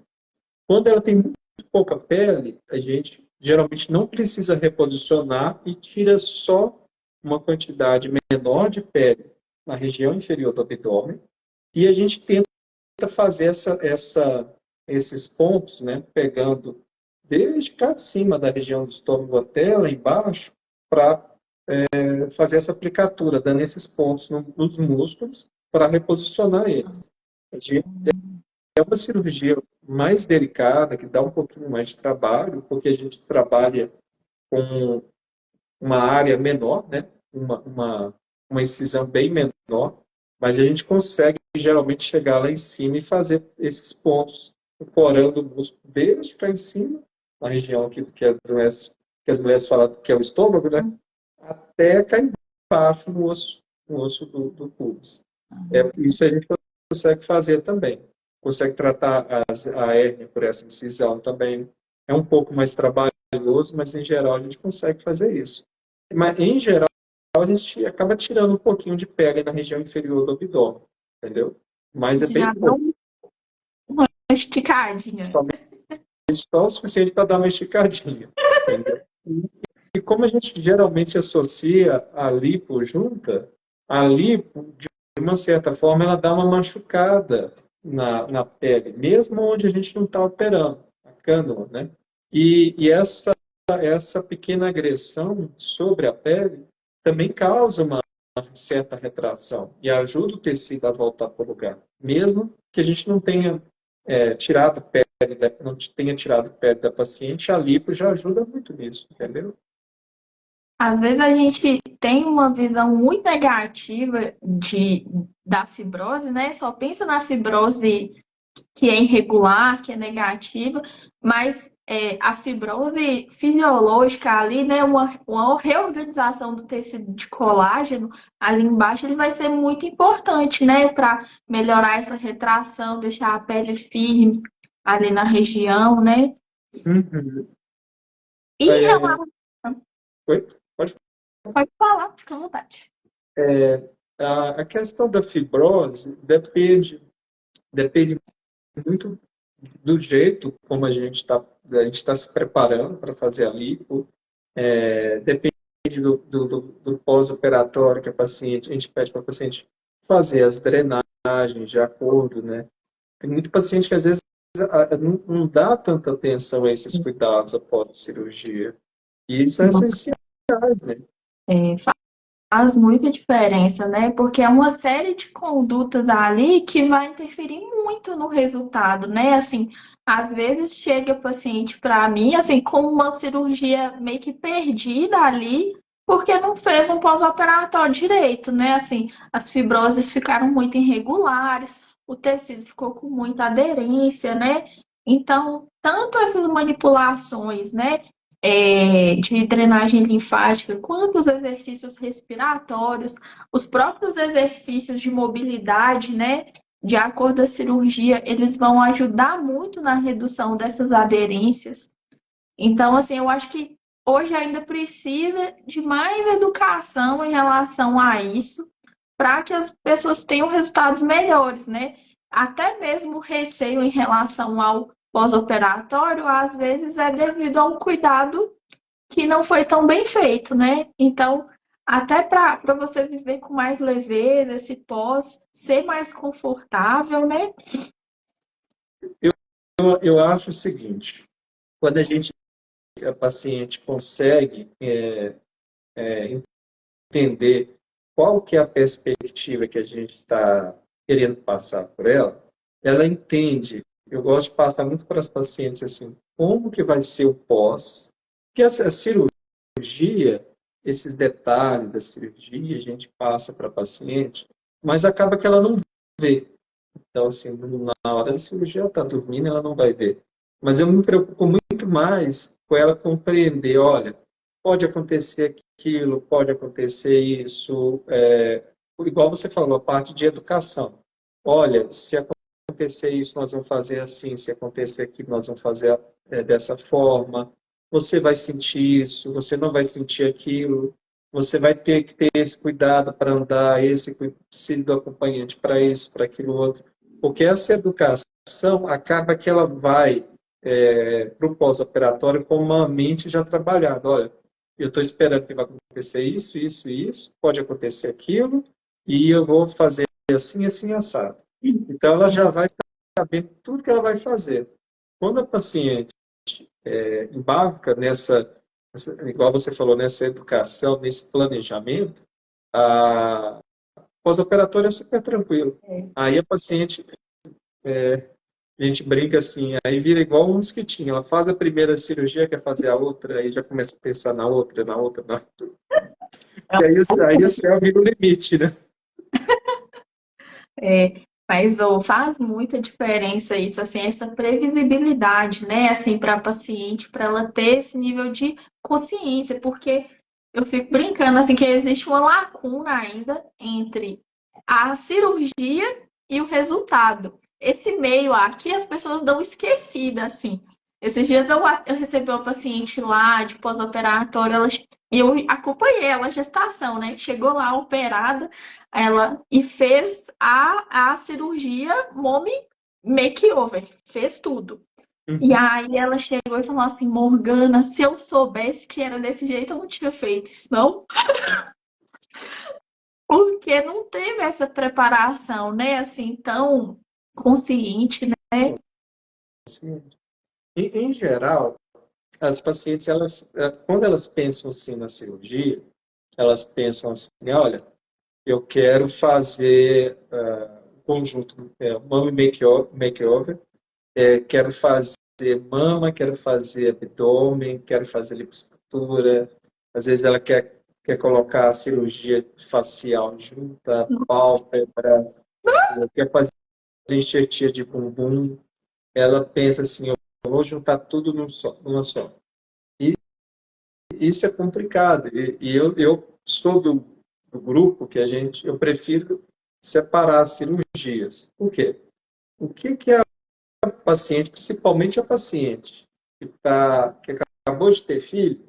Quando ela tem muito pouca pele, a gente geralmente não precisa reposicionar e tira só uma quantidade menor de pele na região inferior do abdômen. E a gente tenta fazer esses pontos, né, pegando desde cá de cima da região do estômago até lá embaixo, para fazer essa aplicatura, dando esses pontos nos músculos para reposicionar eles. É uma cirurgia mais delicada, que dá um pouquinho mais de trabalho, porque a gente trabalha com uma área menor, né? uma incisão bem menor, mas a gente consegue geralmente chegar lá em cima e fazer esses pontos, corando o músculo desde cá em cima, na região que as mulheres falam que é o estômago, né? Até cá embaixo no osso do pubis. Isso a gente consegue fazer também. Consegue tratar a hérnia por essa incisão também. É um pouco mais trabalhoso, mas em geral a gente consegue fazer isso. Mas em geral a gente acaba tirando um pouquinho de pele na região inferior do abdômen, entendeu? Mas é Já bem dá pouco. uma esticadinha. Só o suficiente para dar uma esticadinha, entendeu? E como a gente geralmente associa a lipo junta, a lipo, de uma certa forma, ela dá uma machucada na pele, mesmo onde a gente não está operando, a cânula, né? E essa pequena agressão sobre a pele também causa uma certa retração e ajuda o tecido a voltar para o lugar, mesmo que a gente não tenha tirado pele, não tenha tirado pele da paciente, a lipo já ajuda muito nisso, entendeu? Às vezes a gente tem uma visão muito negativa da fibrose, né? Só pensa na fibrose que é irregular, que é negativa, mas a fibrose fisiológica ali, né? Uma reorganização do tecido de colágeno ali embaixo, ele vai ser muito importante, né? Para melhorar essa retração, deixar a pele firme ali na região, né? Uhum. E em É, relação, oi? Pode pode falar, fica à vontade. a questão da fibrose depende muito do jeito como a gente tá se preparando para fazer a lipo, depende do pós-operatório que a gente pede para o paciente fazer as drenagens de acordo, né? Tem muito paciente que às vezes não dá tanta atenção a esses cuidados após a cirurgia. E isso é essenciais, né? É, faz muita diferença, né? Porque é uma série de condutas ali que vai interferir muito no resultado, né? Assim, às vezes chega paciente para mim, assim, com uma cirurgia meio que perdida ali, porque não fez um pós-operatório direito, né? Assim, as fibroses ficaram muito irregulares, o tecido ficou com muita aderência, né? Então, tanto essas manipulações, né? De drenagem linfática, quanto os exercícios respiratórios, os próprios exercícios de mobilidade, né? De acordo com a cirurgia, eles vão ajudar muito na redução dessas aderências. Então, assim, eu acho que hoje ainda precisa de mais educação em relação a isso, para que as pessoas tenham resultados melhores, né? Até mesmo o receio em relação ao pós-operatório, às vezes é devido a um cuidado que não foi tão bem feito, né? Então, até para você viver com mais leveza, esse pós, ser mais confortável, né? Eu acho o seguinte, quando a paciente consegue entender qual que é a perspectiva que a gente está querendo passar por ela, ela entende. Eu gosto de passar muito para as pacientes assim, como que vai ser o pós, que a cirurgia, esses detalhes da cirurgia, a gente passa para a paciente, mas acaba que ela não vê. Então, assim, na hora da cirurgia, ela está dormindo, ela não vai ver. Mas eu me preocupo muito mais com ela compreender, olha, pode acontecer aquilo, pode acontecer isso, igual você falou, a parte de educação. Olha, se acontecer isso, nós vamos fazer assim, se acontecer aquilo, nós vamos fazer dessa forma. Você vai sentir isso, você não vai sentir aquilo. Você vai ter que ter esse cuidado para andar, esse precisa do acompanhante para isso, para aquilo outro. Porque essa educação acaba que ela vai para o pós-operatório com uma mente já trabalhada. Olha, eu estou esperando que vai acontecer isso, isso e isso, pode acontecer aquilo, e eu vou fazer assim, assim, assado. Então, ela já vai sabendo tudo que ela vai fazer. Quando a paciente embarca igual você falou, nessa educação, nesse planejamento, a pós-operatório é super tranquilo. Aí a paciente, a gente brinca assim, aí vira igual um mosquitinho. Ela faz a primeira cirurgia, quer fazer a outra, aí já começa a pensar na outra, na outra, na outra. E aí o céu vira o limite, né? Mas faz muita diferença isso, assim, essa previsibilidade, né, assim, para a paciente, para ela ter esse nível de consciência, porque eu fico brincando, assim, que existe uma lacuna ainda entre a cirurgia e o resultado. Esse meio aqui as pessoas dão esquecida, assim. Esses dias eu recebi uma paciente lá de pós-operatório, e eu acompanhei ela, a gestação, né? Chegou lá operada, ela e fez a cirurgia mommy makeover, fez tudo. E aí ela chegou e falou assim, Morgana, se eu soubesse que era desse jeito, eu não tinha feito isso, não. Porque não teve essa preparação, né? Assim, tão consciente, né? Assim, em geral, as pacientes, quando elas pensam assim na cirurgia, elas pensam assim, olha, eu quero fazer conjunto, mama makeover, quero fazer mama, quero fazer abdômen, quero fazer lipoescultura. Às vezes ela quer colocar a cirurgia facial junto, a pálpebra, quer fazer enxertia de bumbum. Ela pensa assim, eu vou juntar tudo numa só. E isso é complicado. E eu sou do grupo que eu prefiro separar as cirurgias. Por quê? O que é a paciente, principalmente a paciente que acabou de ter filho,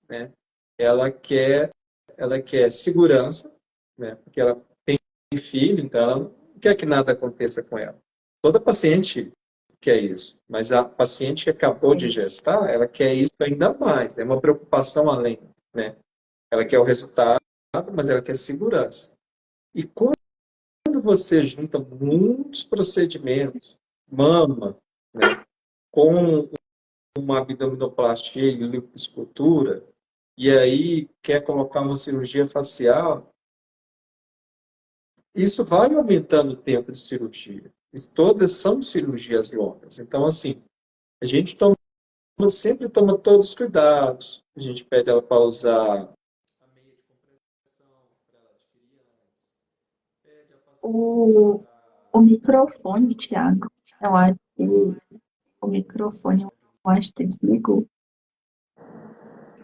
né? Ela quer, ela quer segurança, né? Porque ela tem filho, então ela não quer que nada aconteça com ela. Toda paciente quer isso, mas a paciente que acabou de gestar, ela quer isso ainda mais. É uma preocupação além, né? Ela quer o resultado, mas ela quer segurança. E quando você junta muitos procedimentos, mama, né, com uma abdominoplastia e lipoescultura, e aí quer colocar uma cirurgia facial, isso vai aumentando o tempo de cirurgia. Todas são cirurgias longas. Então, assim, a gente sempre toma todos os cuidados. A gente pede ela para usar a meia de compressão para ela adquirir antes. Pede a paciente O, o microfone, Thiago, eu acho que o microfone, eu acho que desligou.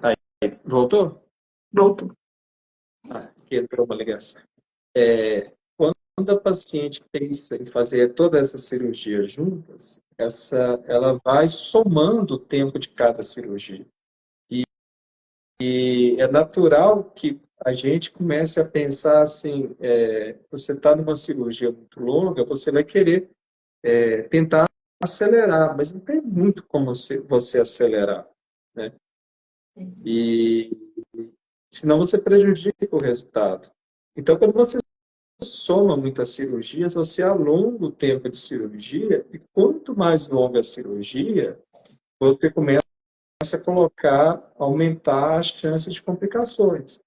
Aí, voltou? Voltou. Aqui entrou uma ligação. Quando a paciente pensa em fazer todas essas cirurgias juntas, ela vai somando o tempo de cada cirurgia. E é natural que a gente comece a pensar assim, você está numa cirurgia muito longa, você vai querer tentar acelerar, mas não tem muito como você acelerar, né? E senão você prejudica o resultado. Então, quando você soma muitas cirurgias, você alonga o tempo de cirurgia, e quanto mais longa a cirurgia, você começa a aumentar as chances de complicações.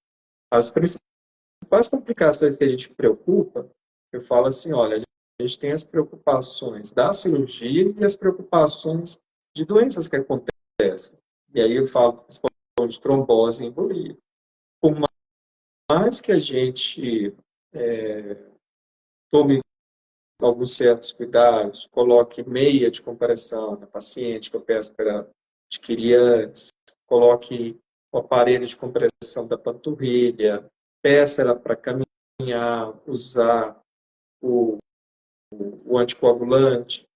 As principais complicações que a gente preocupa, eu falo assim, olha, a gente tem as preocupações da cirurgia e as preocupações de doenças que acontecem. E aí eu falo principalmente de trombose e embolia. Por mais que a gente tome alguns certos cuidados, coloque meia de compressão na paciente, que eu peço para adquirir antes, coloque o aparelho de compressão da panturrilha, peça ela para caminhar, usar o anticoagulante,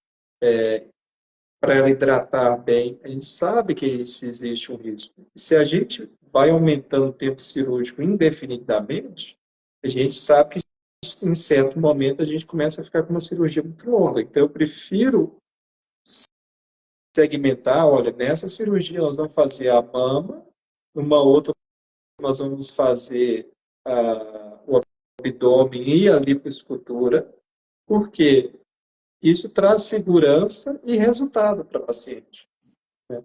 para ela hidratar bem. A gente sabe que existe um risco. E se a gente vai aumentando o tempo cirúrgico indefinidamente, a gente sabe que em certo momento a gente começa a ficar com uma cirurgia muito longa. Então eu prefiro segmentar, olha, nessa cirurgia nós vamos fazer a mama, numa outra nós vamos fazer o abdômen e a lipoescultura, porque isso traz segurança e resultado para a paciente. Né?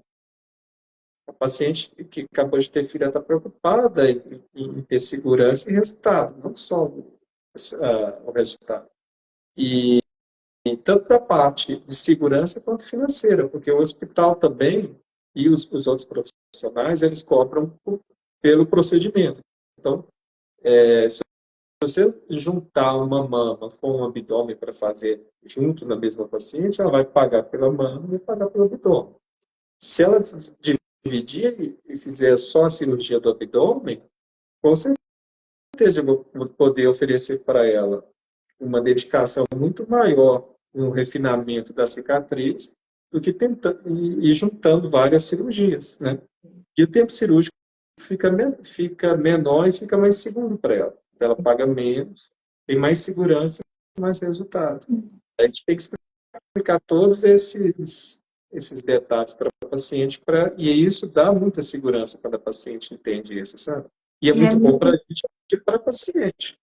A paciente que acabou de ter filha está preocupada em ter segurança e resultado, não só o resultado. E tanto da parte de segurança quanto financeira, porque o hospital também e os outros profissionais, eles cobram pelo procedimento. Então, se você juntar uma mama com um abdômen para fazer junto na mesma paciente, ela vai pagar pela mama e vai pagar pelo abdômen. Se ela dividir e fizer só a cirurgia do abdômen, com certeza eu vou poder oferecer para ela uma dedicação muito maior no refinamento da cicatriz do que tentando e juntando várias cirurgias, né? E o tempo cirúrgico fica menor e fica mais seguro para ela. Ela paga menos, tem mais segurança e mais resultado. A gente tem que explicar todos esses detalhes para o paciente, e isso dá muita segurança quando a paciente entende isso, sabe? E é muito bom para a gente e para a paciente.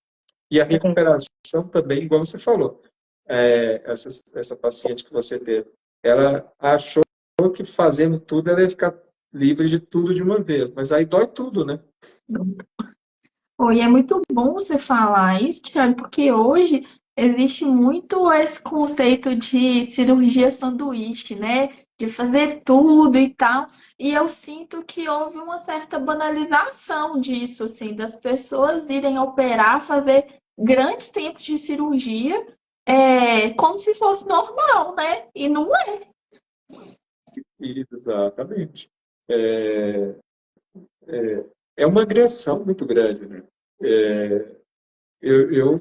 E a recuperação também, igual você falou, essa paciente que você teve, ela achou que fazendo tudo ela ia ficar livre de tudo de uma vez, mas aí dói tudo, né? E é muito bom você falar isso, Thiago, porque hoje existe muito esse conceito de cirurgia sanduíche, né? De fazer tudo e tal. E eu sinto que houve uma certa banalização disso, assim, das pessoas irem operar, fazer grandes tempos de cirurgia, como se fosse normal, né? E não é. Exatamente. É uma agressão muito grande, né? Eu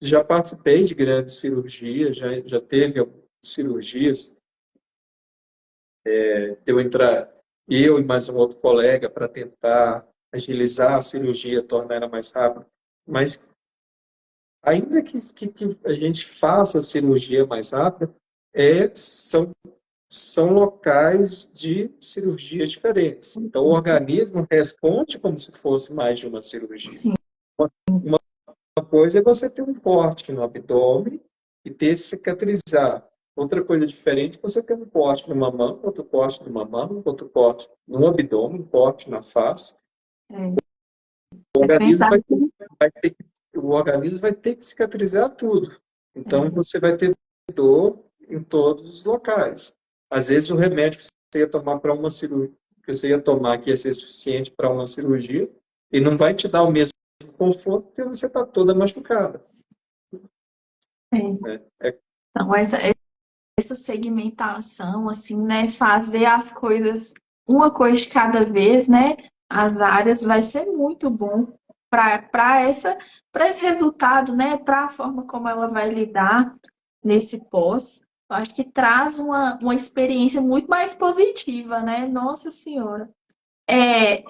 já participei de grandes cirurgias, já teve cirurgias de eu entrar, eu e mais um outro colega, para tentar agilizar a cirurgia, tornar ela mais rápida. Mas, ainda que a gente faça a cirurgia mais rápida, são locais de cirurgias diferentes. Então, o organismo responde como se fosse mais de uma cirurgia. Sim. Uma coisa é você ter um corte no abdômen e ter cicatrizar. Outra coisa diferente é você ter um corte numa mão, outro corte numa mão, outro corte no abdômen, um corte na face. O organismo vai ter que cicatrizar tudo. Então, você vai ter dor em todos os locais. Às vezes, o remédio que você ia tomar para uma cirurgia, que você ia tomar que ia ser suficiente para uma cirurgia, e não vai te dar o mesmo conforto porque você está toda machucada. Então, essa segmentação, assim, né? Fazer as coisas, uma coisa de cada vez, né? As áreas vai ser muito bom para esse resultado, né? Para a forma como ela vai lidar nesse pós. Eu acho que traz uma experiência muito mais positiva, né? Nossa Senhora. É,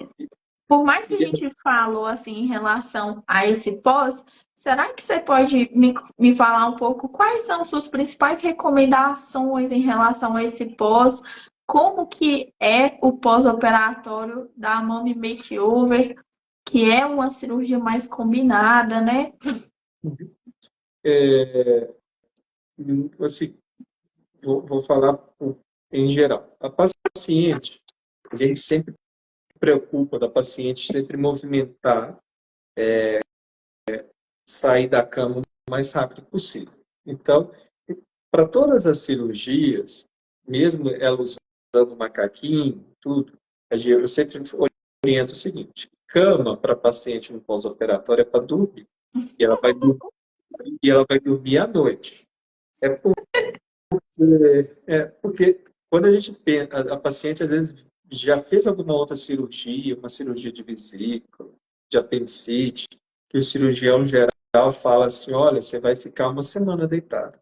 por mais que a gente falou assim em relação a esse pós, será que você pode me falar um pouco quais são suas principais recomendações em relação a esse pós? Como que é o pós-operatório da Mami Makeover, que é uma cirurgia mais combinada, né? É, assim, vou falar em geral. A paciente, a gente sempre preocupa da paciente sempre movimentar, sair da cama o mais rápido possível. Então, para todas as cirurgias, mesmo ela usando macaquinho, tudo, eu sempre oriento o seguinte: cama para paciente no pós-operatório é para dormir. E ela vai dormir, e ela vai dormir à noite. É porque quando a gente pensa, a paciente às vezes já fez alguma outra cirurgia, uma cirurgia de vesícula, de apendicite, que o cirurgião geral fala assim, olha, você vai ficar uma semana deitado.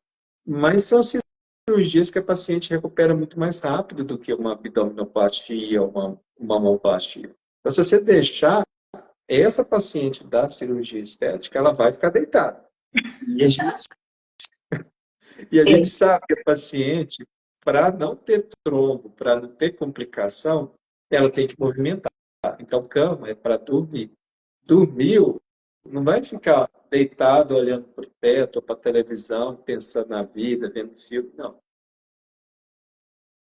Mas são cirurgias que a paciente recupera muito mais rápido do que uma abdominoplastia ou uma mamoplastia. Então, se você deixar essa paciente da cirurgia estética, ela vai ficar deitada. E a gente sabe que a paciente, para não ter trombo, para não ter complicação, ela tem que movimentar. Então, cama é para dormir. Dormiu, não vai ficar deitado olhando para o teto ou para a televisão, pensando na vida, vendo filme, não.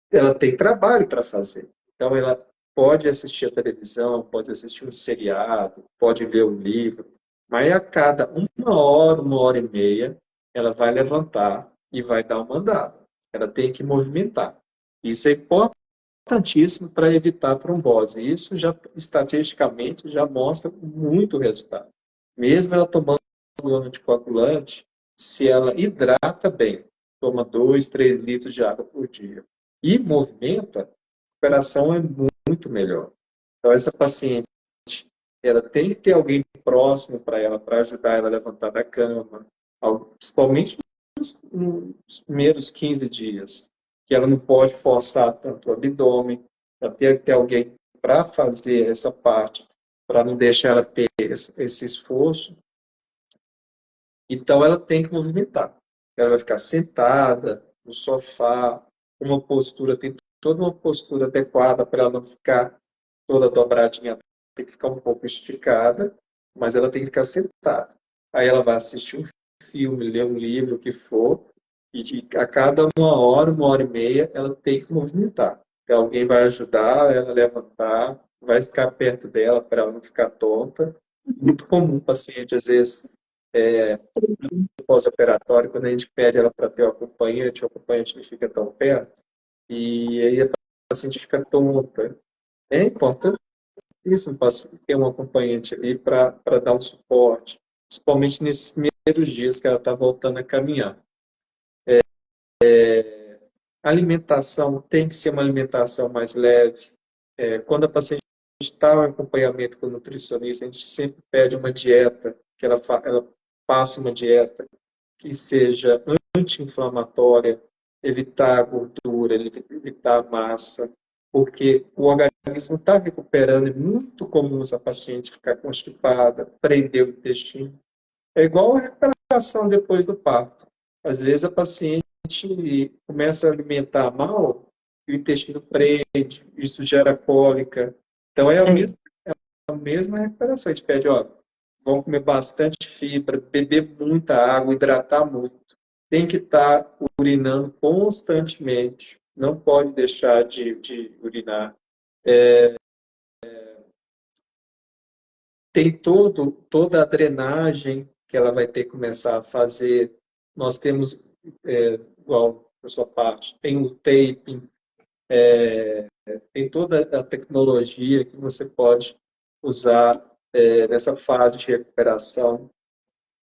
Ela tem trabalho para fazer. Então, ela pode assistir a televisão, pode assistir um seriado, pode ler um livro, mas a cada uma hora e meia, ela vai levantar e vai dar uma andada. Ela tem que movimentar. Isso é importantíssimo para evitar trombose. Isso já, estatisticamente, já mostra muito resultado. Mesmo ela tomando anticoagulante, se ela hidrata bem, toma 2, 3 litros de água por dia e movimenta, a recuperação é muito melhor. Então, essa paciente, ela tem que ter alguém próximo para ela, para ajudar ela a levantar da cama, principalmente nos primeiros 15 dias, que ela não pode forçar tanto o abdômen, ela tem que ter alguém para fazer essa parte, para não deixar ela ter esse esforço. Então, ela tem que movimentar. Ela vai ficar sentada no sofá, uma postura, tem toda uma postura adequada para ela não ficar toda dobradinha, tem que ficar um pouco esticada, mas ela tem que ficar sentada. Aí ela vai assistir um filme, ler um livro, o que for, e a cada uma hora e meia, ela tem que movimentar. Então, alguém vai ajudar ela a levantar, vai ficar perto dela para ela não ficar tonta. Muito comum o paciente, às vezes, pós-operatório, quando a gente pede ela para ter o acompanhante não fica tão perto, e aí a paciente fica tonta. É importante isso, ter um acompanhante ali para dar um suporte, principalmente nesses primeiros dias que ela está voltando a caminhar. A alimentação tem que ser uma alimentação mais leve. Quando a paciente está em acompanhamento com o nutricionista, a gente sempre pede uma dieta, que ela passe uma dieta que seja anti-inflamatória, evitar gordura, evitar massa, porque o organismo está recuperando, é muito comum essa paciente ficar constipada, prender o intestino. É igual a recuperação depois do parto. Às vezes a paciente começa a alimentar mal e o intestino prende, isso gera cólica. Então é a mesma recuperação. A gente pede, ó, vamos comer bastante fibra, beber muita água, hidratar muito. Tem que estar urinando constantemente, não pode deixar de urinar. Tem toda a drenagem que ela vai ter que começar a fazer. Nós temos, igual a sua parte, tem o taping, tem toda a tecnologia que você pode usar nessa fase de recuperação.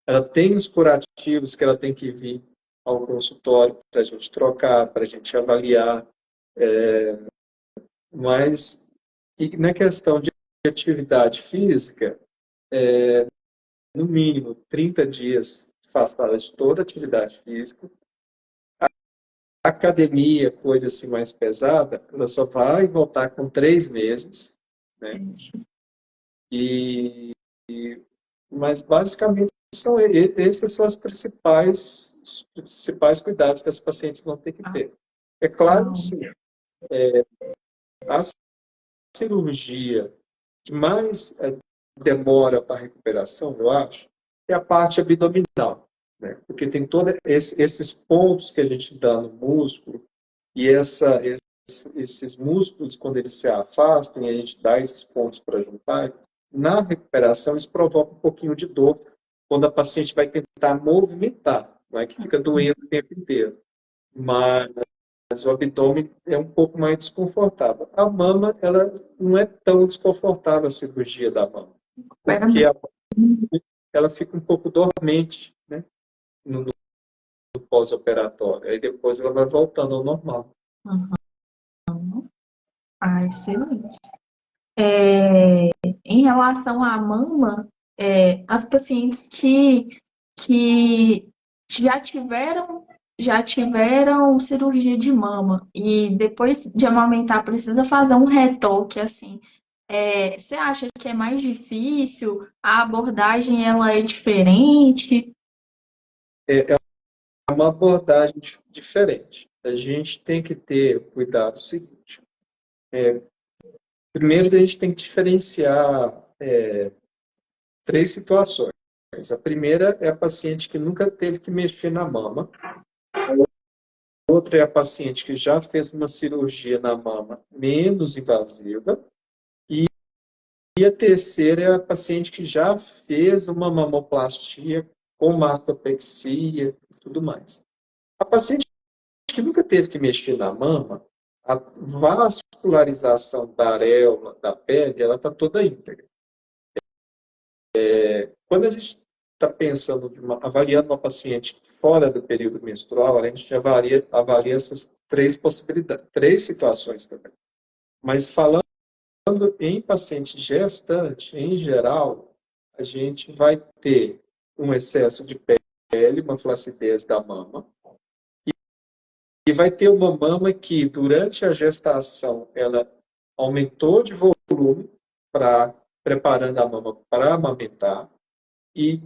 Ela tem os curativos que ela tem que vir ao consultório para a gente trocar, para a gente avaliar, mas e na questão de atividade física, no mínimo 30 dias afastada de toda atividade física, academia, coisa assim mais pesada, ela só vai voltar com 3 meses, né? Mas basicamente esses são os principais cuidados que as pacientes vão ter que ter. É claro que sim, a cirurgia que mais demora para a recuperação, eu acho, é a parte abdominal, né? Porque tem todos esses pontos que a gente dá no músculo e esses músculos, quando eles se afastam e a gente dá esses pontos para juntar, na recuperação isso provoca um pouquinho de dor quando a paciente vai tentar movimentar, não é que fica doendo o tempo inteiro. Mas o abdômen é um pouco mais desconfortável. A mama, ela não é tão desconfortável a cirurgia da mama, porque ela fica um pouco dormente, né, no pós-operatório. Aí depois ela vai voltando ao normal. Excelente. Em relação à mama, as pacientes que já tiveram cirurgia de mama e depois de amamentar precisa fazer um retoque, assim. Você acha que é mais difícil? A abordagem ela é diferente? É uma abordagem diferente. A gente tem que ter cuidado seguinte. Primeiro, a gente tem que diferenciar 3 situações. A primeira é a paciente que nunca teve que mexer na mama. Outra é a paciente que já fez uma cirurgia na mama menos invasiva. E a terceira é a paciente que já fez uma mamoplastia com mastopexia e tudo mais. A paciente que nunca teve que mexer na mama, a vascularização da areola, da pele, ela está toda íntegra. Quando a gente está pensando, avaliando uma paciente fora do período menstrual, a gente avalia essas 3 possibilidades, 3 situações também. Mas falando em paciente gestante, em geral, a gente vai ter um excesso de pele, uma flacidez da mama, e vai ter uma mama que, durante a gestação, ela aumentou de volume, preparando a mama para amamentar, e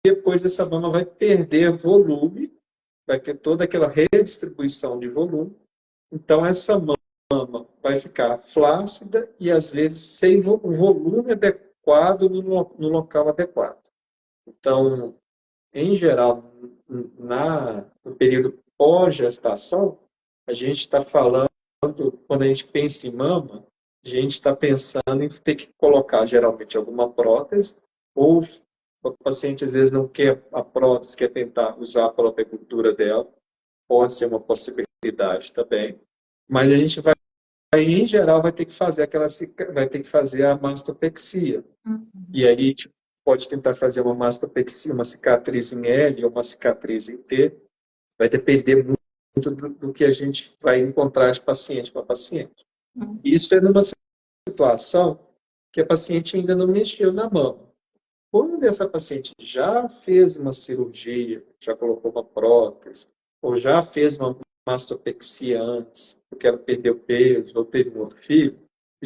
depois essa mama vai perder volume, vai ter toda aquela redistribuição de volume, então essa mama vai ficar flácida e, às vezes, sem o volume adequado no local adequado. Então, em geral, no período pós-gestação, a gente está falando, quando a gente pensa em mama, a gente está pensando em ter que colocar, geralmente, alguma prótese, ou o paciente, às vezes, não quer a prótese, quer tentar usar a própria cultura dela, pode ser uma possibilidade também, mas a gente vai, em geral, vai ter que fazer a mastopexia. E aí a gente pode tentar fazer uma mastopexia, uma cicatriz em L ou uma cicatriz em T. Vai depender muito do que a gente vai encontrar de paciente para paciente. Isso é numa situação que a paciente ainda não mexeu na mama. Quando essa paciente já fez uma cirurgia, já colocou uma prótese, ou já fez uma mastopexia antes, porque ela perdeu peso ou teve um outro filho, a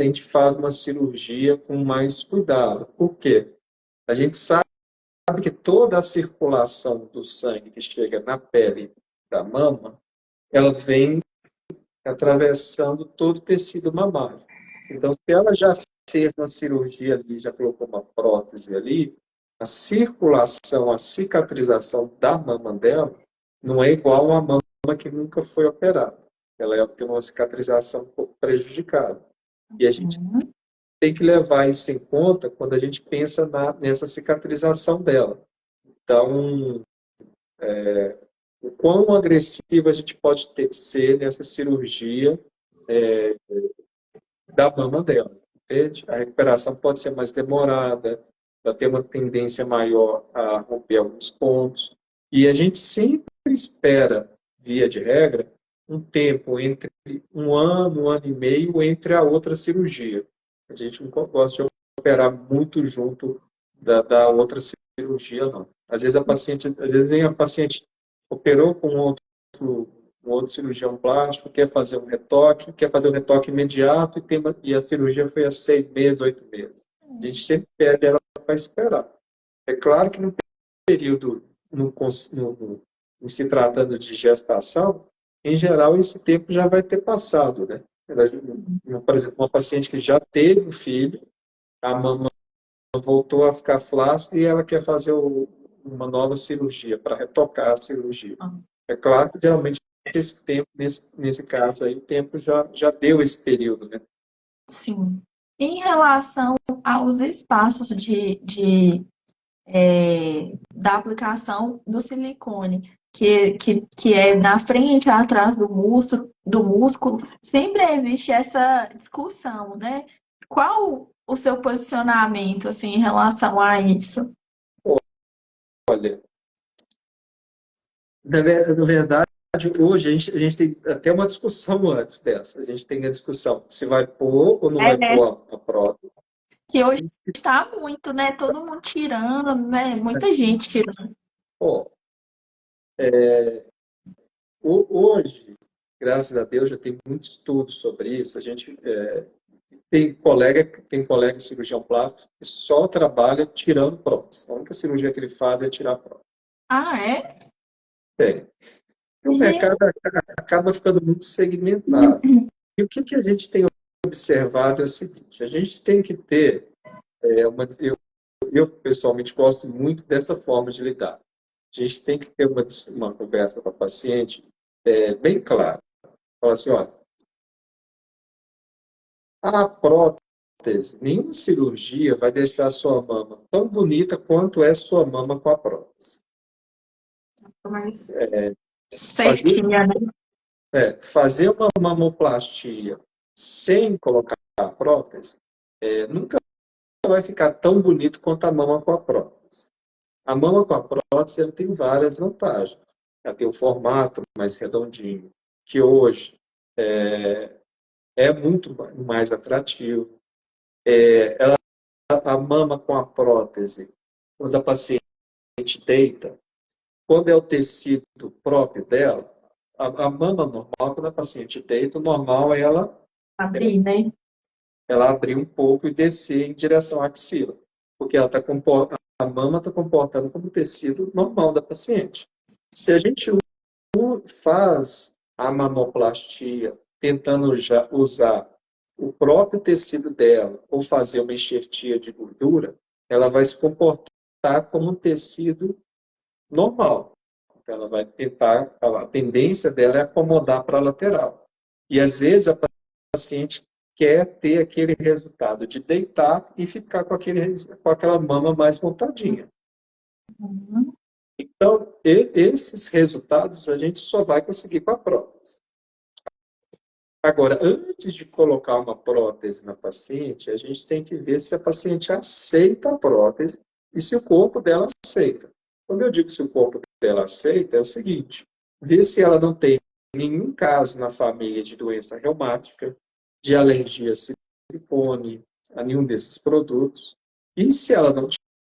gente faz uma cirurgia com mais cuidado. Por quê? A gente sabe que toda a circulação do sangue que chega na pele da mama, ela vem atravessando todo o tecido mamário. Então, se ela já fez uma cirurgia ali, já colocou uma prótese ali, a circulação, a cicatrização da mama dela não é igual a uma mama que nunca foi operada. Ela tem uma cicatrização um pouco prejudicada. E a gente tem que levar isso em conta quando a gente pensa nessa cicatrização dela. Então, o quão agressivo a gente pode ter que ser nessa cirurgia da mama dela, entende? A recuperação pode ser mais demorada, ela tem uma tendência maior a romper alguns pontos, e a gente sempre espera, via de regra, um tempo entre 1 ano e meio entre a outra cirurgia. A gente não gosta de operar muito junto da outra cirurgia, não. Às vezes vem a paciente operou com outro um outro cirurgião plástico quer fazer um retoque, quer fazer o retoque imediato e a cirurgia foi há 6 meses, 8 meses. A gente sempre pede ela para esperar. É claro que no período, em se tratando de gestação, em geral, esse tempo já vai ter passado, né? Por exemplo, uma paciente que já teve um filho, a mama voltou a ficar flácida e ela quer fazer uma nova cirurgia, para retocar a cirurgia. É claro que, geralmente, esse tempo, nesse caso aí, o tempo já deu esse período, né? Sim. Em relação aos espaços da aplicação do silicone, que é na frente, atrás do músculo, sempre existe essa discussão, né? Qual o seu posicionamento, assim, em relação a isso? Olha, na verdade, hoje a gente tem até uma discussão antes dessa. A gente tem a discussão se vai pôr ou não vai É, pôr a prótese. que hoje está muito, né? Todo mundo tirando, né? Muita gente tirando. Pô, hoje, graças a Deus, já tem muito estudo sobre isso. A gente tem colega cirurgião plástico que só trabalha tirando prótese. A única cirurgia que ele faz é tirar prótese. Ah, é? Tem. E o Gente, mercado acaba ficando muito segmentado. E o que a gente tem observado é o seguinte: a gente tem que ter eu pessoalmente gosto muito dessa forma de lidar. A gente tem que ter uma conversa com a paciente bem clara. Falar assim, olha, a prótese, nenhuma cirurgia vai deixar a sua mama tão bonita quanto é sua mama com a prótese. mas Fazer, certinha, né? fazer uma mamoplastia sem colocar a prótese nunca vai ficar tão bonito quanto a mama com a prótese. A mama com a prótese ela tem várias vantagens. Ela tem um formato mais redondinho, que hoje é muito mais atrativo. A mama com a prótese, quando a paciente deita, quando é o tecido próprio dela, a mama normal, quando a paciente deita, o normal é Abrir, né? ela abrir um pouco e descer em direção à axila, porque a mama está comportando como tecido normal da paciente. Se a gente faz a mamoplastia tentando já usar o próprio tecido dela ou fazer uma enxertia de gordura, ela vai se comportar como um tecido normal. Então, ela vai tentar, a tendência dela é acomodar para a lateral. E às vezes a paciente quer ter aquele resultado de deitar e ficar com aquela mama mais montadinha. Uhum. Então, esses resultados a gente só vai conseguir com a prótese. Agora, antes de colocar uma prótese na paciente, a gente tem que ver se a paciente aceita a prótese e se o corpo dela aceita. Quando eu digo se o corpo dela aceita, é o seguinte: ver se ela não tem nenhum caso na família de doença reumática, de alergia a silicone, a nenhum desses produtos. E se ela não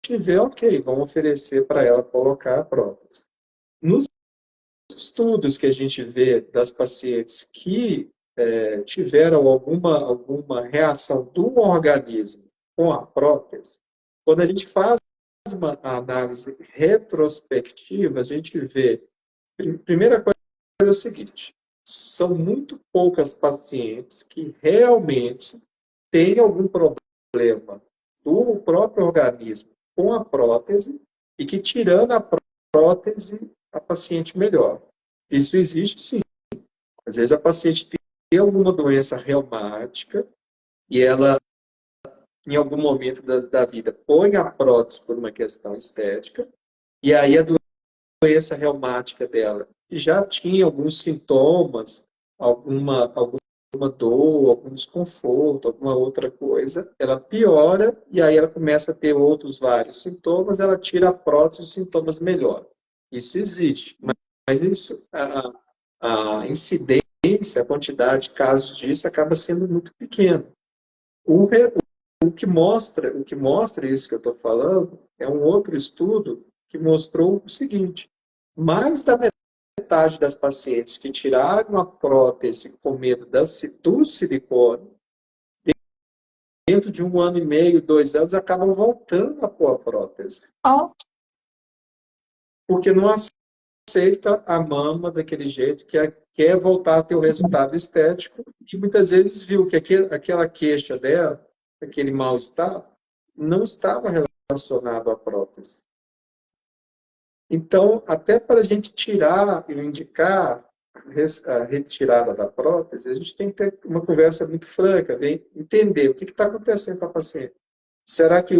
tiver, ok, vamos oferecer para ela colocar a prótese. Nos estudos que a gente vê das pacientes que tiveram alguma reação do organismo com a prótese, quando a gente faz uma análise retrospectiva, a gente vê, primeira coisa é o seguinte: são muito poucas pacientes que realmente têm algum problema do próprio organismo com a prótese e que, tirando a prótese, a paciente melhora. Isso existe, sim. Às vezes a paciente tem alguma doença reumática e ela, em algum momento da vida, põe a prótese por uma questão estética, e aí a doença reumática dela, que já tinha alguns sintomas, alguma dor, algum desconforto, alguma outra coisa, ela piora e aí ela começa a ter outros vários sintomas, ela tira a prótese e os sintomas melhoram. Isso existe, mas isso, a incidência, a quantidade de casos disso acaba sendo muito pequena. O que mostra isso que eu estou falando é um outro estudo que mostrou o seguinte: mais da metade das pacientes que tiraram a prótese com medo do silicone, dentro de 1 ano e meio, 2 anos, acabam voltando a pôr a prótese. Ó, Porque não aceita a mama daquele jeito, quer voltar a ter o resultado estético, e muitas vezes viu que aquela queixa dela, aquele mal-estar, não estava relacionado à prótese. Então, até para a gente tirar e indicar a retirada da prótese, a gente tem que ter uma conversa muito franca, entender o que está acontecendo com a paciente. Será que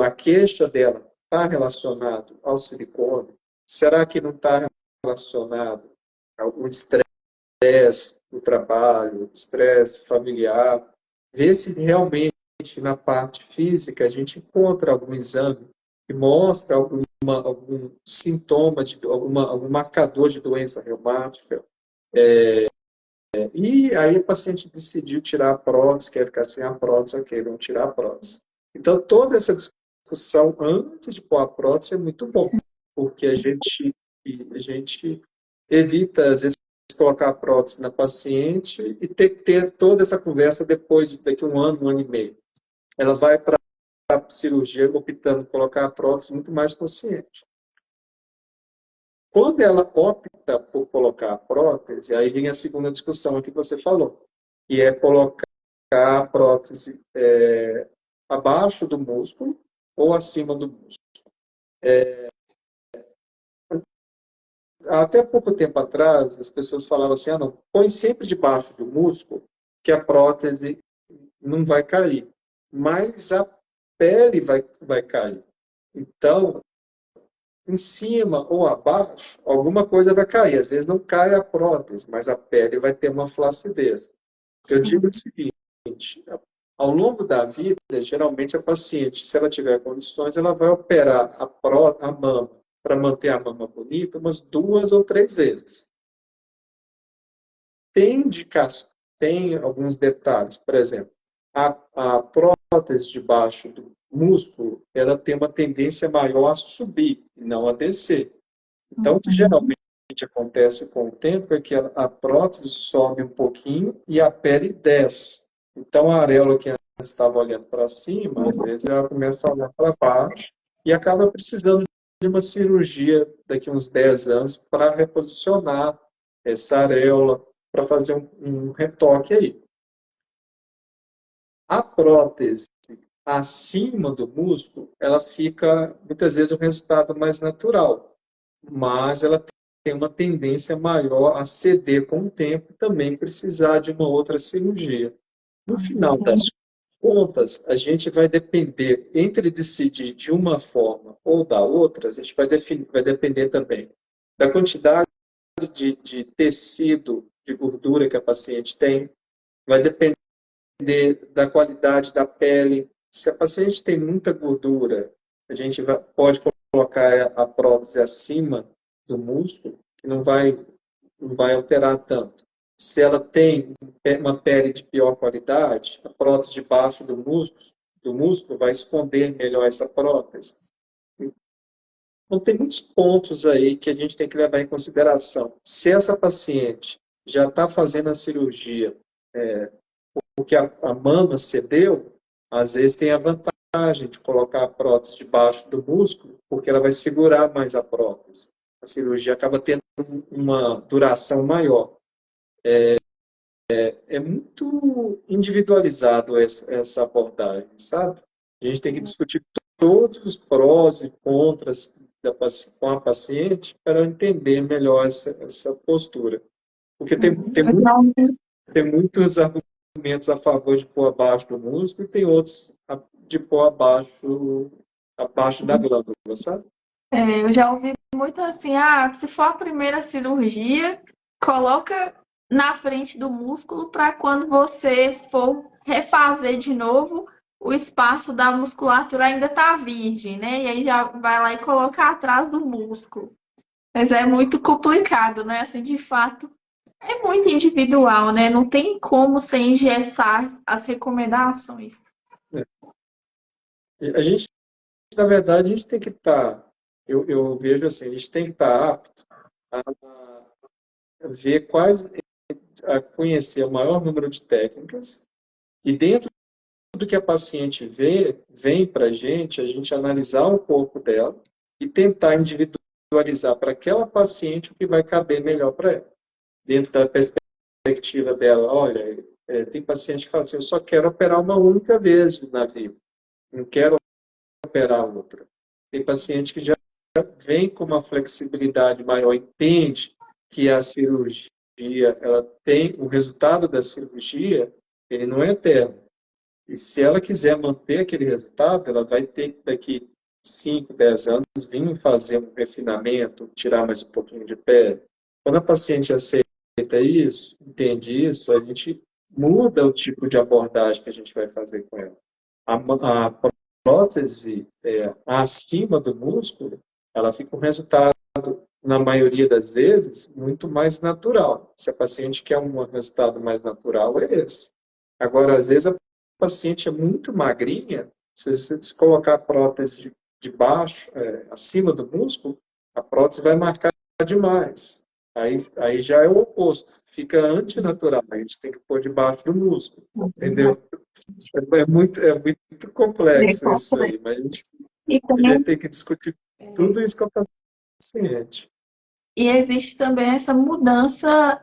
a queixa dela está relacionado ao silicone? Será que não está relacionado ao estresse do trabalho, estresse familiar? Ver se realmente na parte física a gente encontra algum exame que mostra algum sintoma, algum marcador de doença reumática. E aí o paciente decidiu tirar a prótese, quer ficar sem a prótese, ok, vamos tirar a prótese. Então, toda essa discussão antes de pôr a prótese é muito bom, porque a gente evita, às vezes, colocar a prótese na paciente e ter toda essa conversa depois, daqui 1 ano e meio. Ela vai para a cirurgia optando por colocar a prótese muito mais consciente. Quando ela opta por colocar a prótese, aí vem a segunda discussão que você falou, que é colocar a prótese abaixo do músculo ou acima do músculo. Até pouco tempo atrás, as pessoas falavam assim, não, põe sempre debaixo do músculo, que a prótese não vai cair. Mas a pele vai cair. Então, em cima ou abaixo, alguma coisa vai cair. Às vezes não cai a prótese, mas a pele vai ter uma flacidez. Eu digo o seguinte, ao longo da vida, geralmente a paciente, se ela tiver condições, ela vai operar a mama para manter a mama bonita umas 2 ou 3 vezes. Tem alguns detalhes, por exemplo, a prótese debaixo do músculo, ela tem uma tendência maior a subir, e não a descer. Então, o que geralmente acontece com o tempo é que a prótese sobe um pouquinho e a pele desce. Então, a areola que antes estava olhando para cima, às vezes ela começa a olhar para baixo e acaba precisando de uma cirurgia daqui a uns 10 anos para reposicionar essa areola, para fazer um retoque aí. A prótese acima do músculo, ela fica, muitas vezes, um resultado mais natural, mas ela tem uma tendência maior a ceder com o tempo e também precisar de uma outra cirurgia. No final das contas, a gente vai depender, entre decidir de uma forma ou da outra, a gente vai depender também da quantidade de tecido, de gordura que a paciente tem, vai depender da qualidade da pele. Se a paciente tem muita gordura, a gente pode colocar a prótese acima do músculo, que não vai alterar tanto. Se ela tem uma pele de pior qualidade, a prótese debaixo do músculo vai esconder melhor essa prótese. Então, tem muitos pontos aí que a gente tem que levar em consideração. Se essa paciente já está fazendo a cirurgia porque a mama cedeu, às vezes tem a vantagem de colocar a prótese debaixo do músculo, porque ela vai segurar mais a prótese. A cirurgia acaba tendo uma duração maior. É muito individualizado essa abordagem, sabe? A gente tem que discutir todos os prós e contras com a paciente para entender melhor essa postura. Porque tem muitos argumentos a favor de pôr abaixo do músculo e tem outros de pôr abaixo da glândula, sabe? Eu já ouvi muito assim, se for a primeira cirurgia, coloca na frente do músculo para quando você for refazer de novo, o espaço da musculatura ainda tá virgem, né? E aí já vai lá e coloca atrás do músculo. Mas é muito complicado, né? Assim, de fato, é muito individual, né? Não tem como você engessar as recomendações. A gente, na verdade, a gente tem que estar, eu vejo assim, a gente tem que estar apto ver conhecer o maior número de técnicas e dentro do que a paciente vem para a gente analisar o corpo dela e tentar individualizar para aquela paciente o que vai caber melhor para ela. Dentro da perspectiva dela, olha, tem paciente que fala assim, eu só quero operar uma única vez na vida, não quero operar outra. Tem paciente que já vem com uma flexibilidade maior, entende que a cirurgia, ela tem o resultado da cirurgia, ele não é eterno. E se ela quiser manter aquele resultado, ela vai ter que daqui 5, 10 anos vir fazer um refinamento, tirar mais um pouquinho de pele. Quando a paciente aceita isso, entende isso, a gente muda o tipo de abordagem que a gente vai fazer com ela. A prótese acima do músculo, ela fica um resultado, na maioria das vezes, muito mais natural. Se a paciente quer um resultado mais natural, é esse. Agora, às vezes, a paciente é muito magrinha, se você colocar a prótese de baixo, acima do músculo, a prótese vai marcar demais. Aí já é o oposto, fica antinatural, a gente tem que pôr debaixo do músculo, entendeu? É muito complexo isso aí, mas a gente tem que discutir tudo isso com a paciente. E existe também essa mudança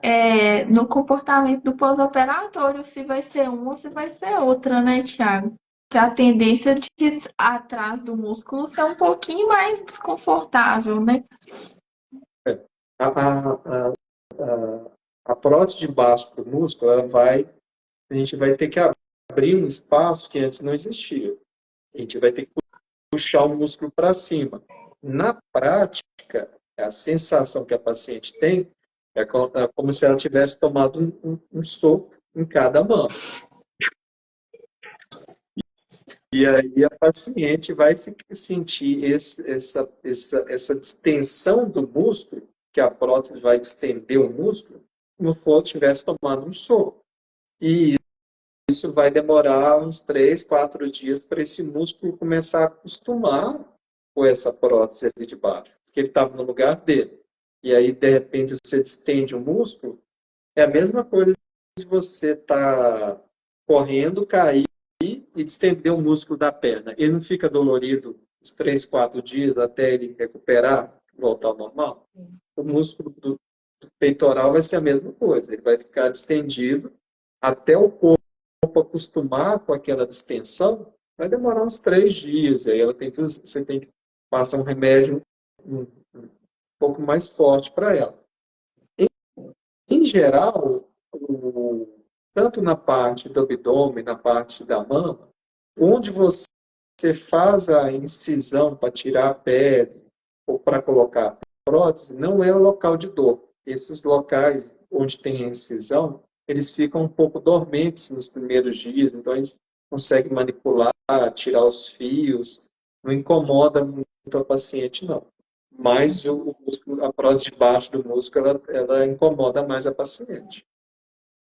no comportamento do pós-operatório, se vai ser uma ou se vai ser outra, né, Thiago? Que a tendência de atrás do músculo ser um pouquinho mais desconfortável, né? A, a, a prótese de baixo do músculo, a gente vai ter que abrir um espaço que antes não existia. A gente vai ter que puxar o músculo para cima. Na prática, a sensação que a paciente tem é como se ela tivesse tomado um soco em cada mão. E aí a paciente vai sentir essa distensão do músculo, que a prótese vai estender o músculo, como se tivesse tomado um soco. E isso vai demorar uns 3, 4 dias para esse músculo começar a acostumar com essa prótese ali de baixo, porque ele estava no lugar dele. E aí, de repente, você distende o músculo, é a mesma coisa de você estar correndo, cair e distender o músculo da perna. Ele não fica dolorido uns 3, 4 dias até ele recuperar, voltar ao normal. O músculo do peitoral vai ser a mesma coisa, ele vai ficar distendido até o corpo acostumar com aquela distensão, vai demorar uns 3 dias. Aí você tem que passar um remédio um pouco mais forte para ela. Em geral, tanto na parte do abdômen, na parte da mama, onde você faz a incisão para tirar a pele ou para colocar a prótese, não é o local de dor. Esses locais onde tem a incisão, eles ficam um pouco dormentes nos primeiros dias, então a gente consegue manipular, tirar os fios, não incomoda muito a paciente, não. Mas a prótese de baixo do músculo, ela incomoda mais a paciente.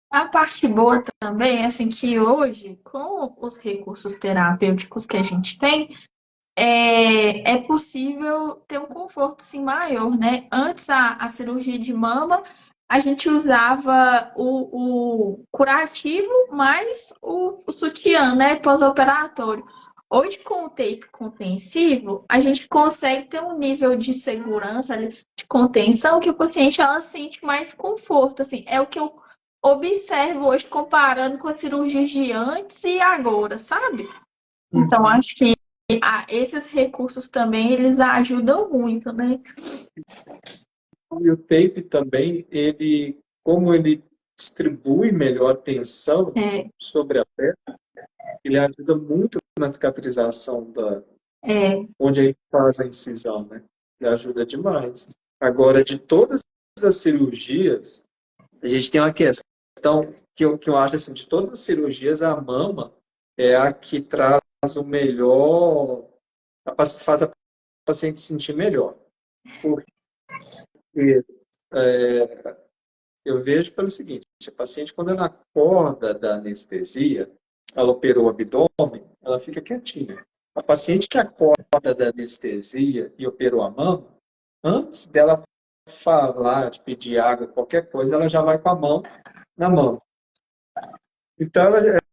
A parte boa também é assim que hoje, com os recursos terapêuticos que a gente tem, é possível ter um conforto assim, maior, né? Antes, a cirurgia de mama, a gente usava o curativo mais o sutiã, né? Pós-operatório. Hoje, com o tape compreensivo, a gente consegue ter um nível de segurança, ali, de contenção, que o paciente ela sente mais conforto. Assim, é o que eu observo hoje comparando com as cirurgias de antes e agora, sabe? Então, acho que esses recursos também, eles ajudam muito, né? E o tape também, como ele distribui melhor tensão sobre a pele, ele ajuda muito na cicatrização onde a gente faz a incisão, né? Ele ajuda demais. Agora, de todas as cirurgias, a gente tem uma questão que eu acho assim, de todas as cirurgias, a mama é a que traz o melhor, faz a paciente se sentir melhor. Porque eu vejo pelo seguinte, a paciente, quando ela acorda da anestesia, ela operou o abdômen, ela fica quietinha. A paciente que acorda da anestesia e operou a mama, antes dela falar, de pedir água, qualquer coisa, ela já vai com a mão na mão. Então,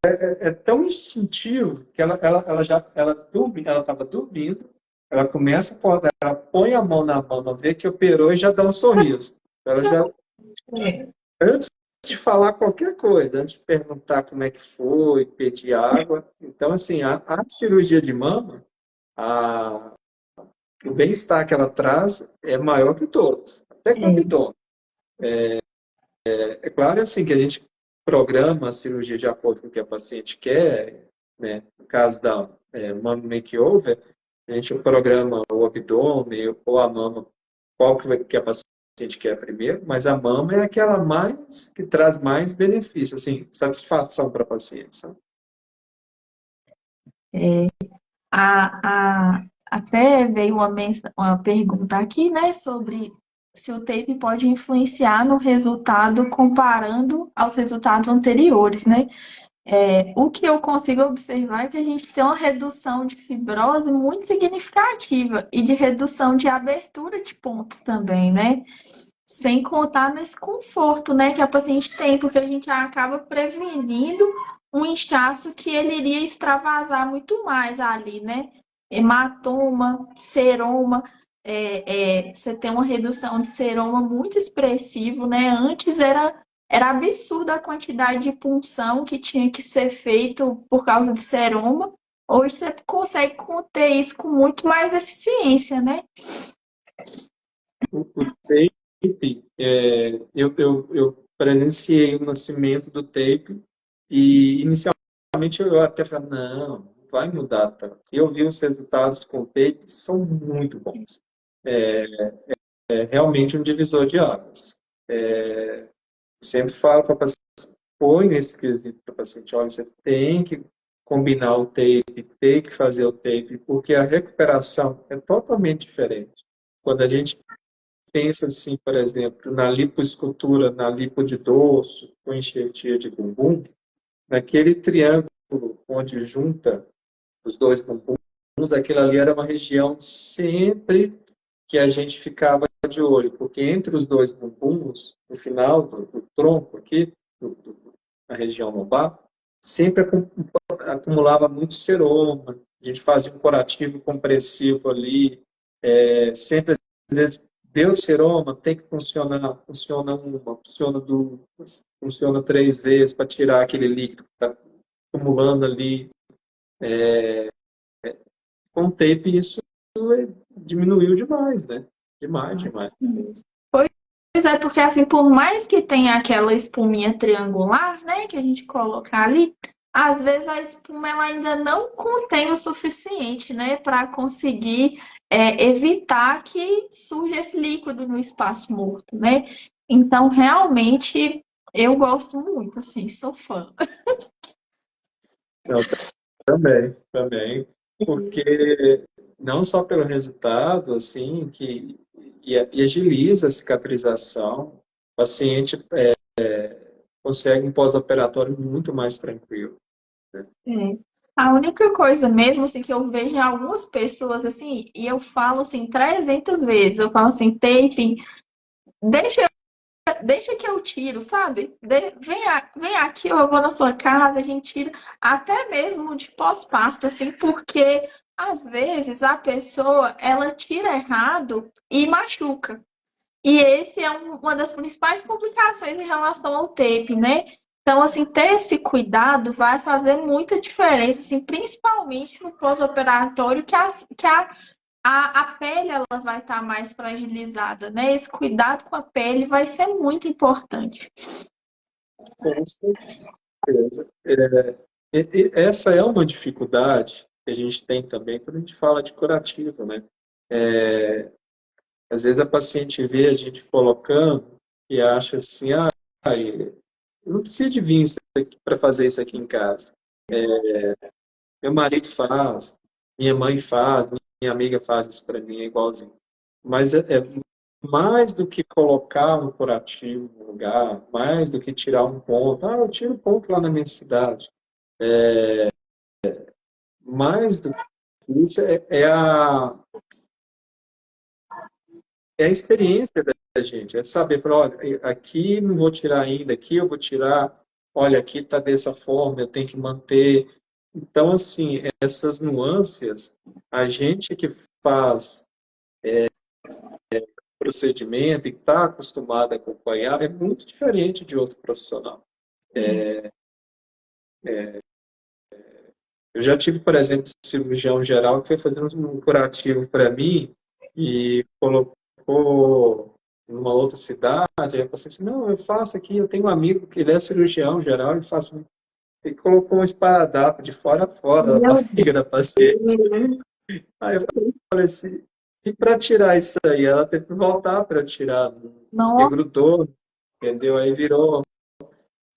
é tão instintivo que ela estava dormindo, ela começa a acordar, ela põe a mão na mama, vê que operou e já dá um sorriso. Ela já, antes de falar qualquer coisa, antes de perguntar como é que foi, pedir água. Então, assim, a cirurgia de mama, a, o bem-estar que ela traz é maior que todas, até com o abdômen. É claro assim que a gente programa a cirurgia de acordo com o que a paciente quer, né? No caso da mama makeover, a gente programa o abdômen ou a mama, qual que a paciente quer primeiro, mas a mama é aquela mais que traz mais benefício, assim, satisfação para a paciente, sabe? Até veio uma pergunta aqui, né, sobre se o tape pode influenciar no resultado comparando aos resultados anteriores, né? O que eu consigo observar é que a gente tem uma redução de fibrose muito significativa e de redução de abertura de pontos também, né? Sem contar nesse conforto, né, que a paciente tem, porque a gente acaba prevenindo um inchaço que ele iria extravasar muito mais ali, né? Hematoma, seroma, você tem uma redução de seroma muito expressivo, né? Antes era absurda a quantidade de punção que tinha que ser feito por causa de seroma. Hoje você consegue conter isso com muito mais eficiência, né? O tape, eu presenciei o nascimento do tape e inicialmente eu até falei, não vai mudar tanto. E eu vi os resultados com o tape, são muito bons. É realmente um divisor de águas. Sempre falo para a paciente, põe nesse quesito para o paciente, olha, você tem que combinar o tape, tem que fazer o tape, porque a recuperação é totalmente diferente. Quando a gente pensa assim, por exemplo, na lipoescultura, na lipo de dorso, com enxertia de bumbum, naquele triângulo onde junta os dois bumbuns, aquilo ali era uma região sempre que a gente ficava de olho, porque entre os dois bumbuns, no final do tronco aqui, na região lombar, sempre acumulava muito seroma, a gente fazia um curativo compressivo ali, sempre, às vezes, deu seroma, tem que funcionar, funciona uma, funciona duas, funciona 3 vezes para tirar aquele líquido que está acumulando ali. Com o tape, isso diminuiu demais, né? Demais, demais. Pois é, porque assim, por mais que tenha aquela espuminha triangular, né, que a gente coloca ali, às vezes a espuma ela ainda não contém o suficiente, né, para conseguir evitar que surja esse líquido no espaço morto, né? Então, realmente, eu gosto muito, assim, sou fã. Eu também, também, porque não só pelo resultado, assim, e agiliza a cicatrização, o paciente consegue um pós-operatório muito mais tranquilo. Né? É. A única coisa mesmo, assim, que eu vejo em algumas pessoas, assim, e eu falo, assim, 300 vezes, eu falo assim, taping, deixa deixa que eu tiro, sabe? Vem aqui, eu vou na sua casa, a gente tira, até mesmo de pós-parto, assim, porque às vezes a pessoa ela tira errado e machuca. E esse é uma das principais complicações em relação ao tape, né? Então, assim, ter esse cuidado vai fazer muita diferença, assim, principalmente no pós-operatório, que a pele ela vai estar mais fragilizada, né? Esse cuidado com a pele vai ser muito importante. Com certeza. Essa é uma dificuldade que a gente tem também quando a gente fala de curativo, né? É, Às vezes a paciente vê a gente colocando e acha assim, eu não preciso de vir para fazer isso aqui em casa. Meu marido faz, minha mãe faz, minha amiga faz isso para mim, é igualzinho. Mas é mais do que colocar um curativo no lugar, mais do que tirar um ponto. Eu tiro um ponto lá na minha cidade. Mais do que isso é a experiência gente. É saber, falar, olha, aqui não vou tirar ainda, aqui eu vou tirar, olha, aqui está dessa forma, eu tenho que manter. Então, assim, essas nuances, a gente que faz procedimento e está acostumado a acompanhar, é muito diferente de outro profissional. Eu já tive, por exemplo, cirurgião geral que foi fazendo um curativo para mim e colocou numa outra cidade. Aí eu falei assim, não, eu faço aqui, eu tenho um amigo que ele é cirurgião geral e faz. Ele colocou um esparadrapo de fora a fora da Meu barriga da paciente. Deus. Aí eu falei assim, e para tirar isso aí? Ela teve que voltar para tirar, Nossa, regrudou, entendeu? Aí virou.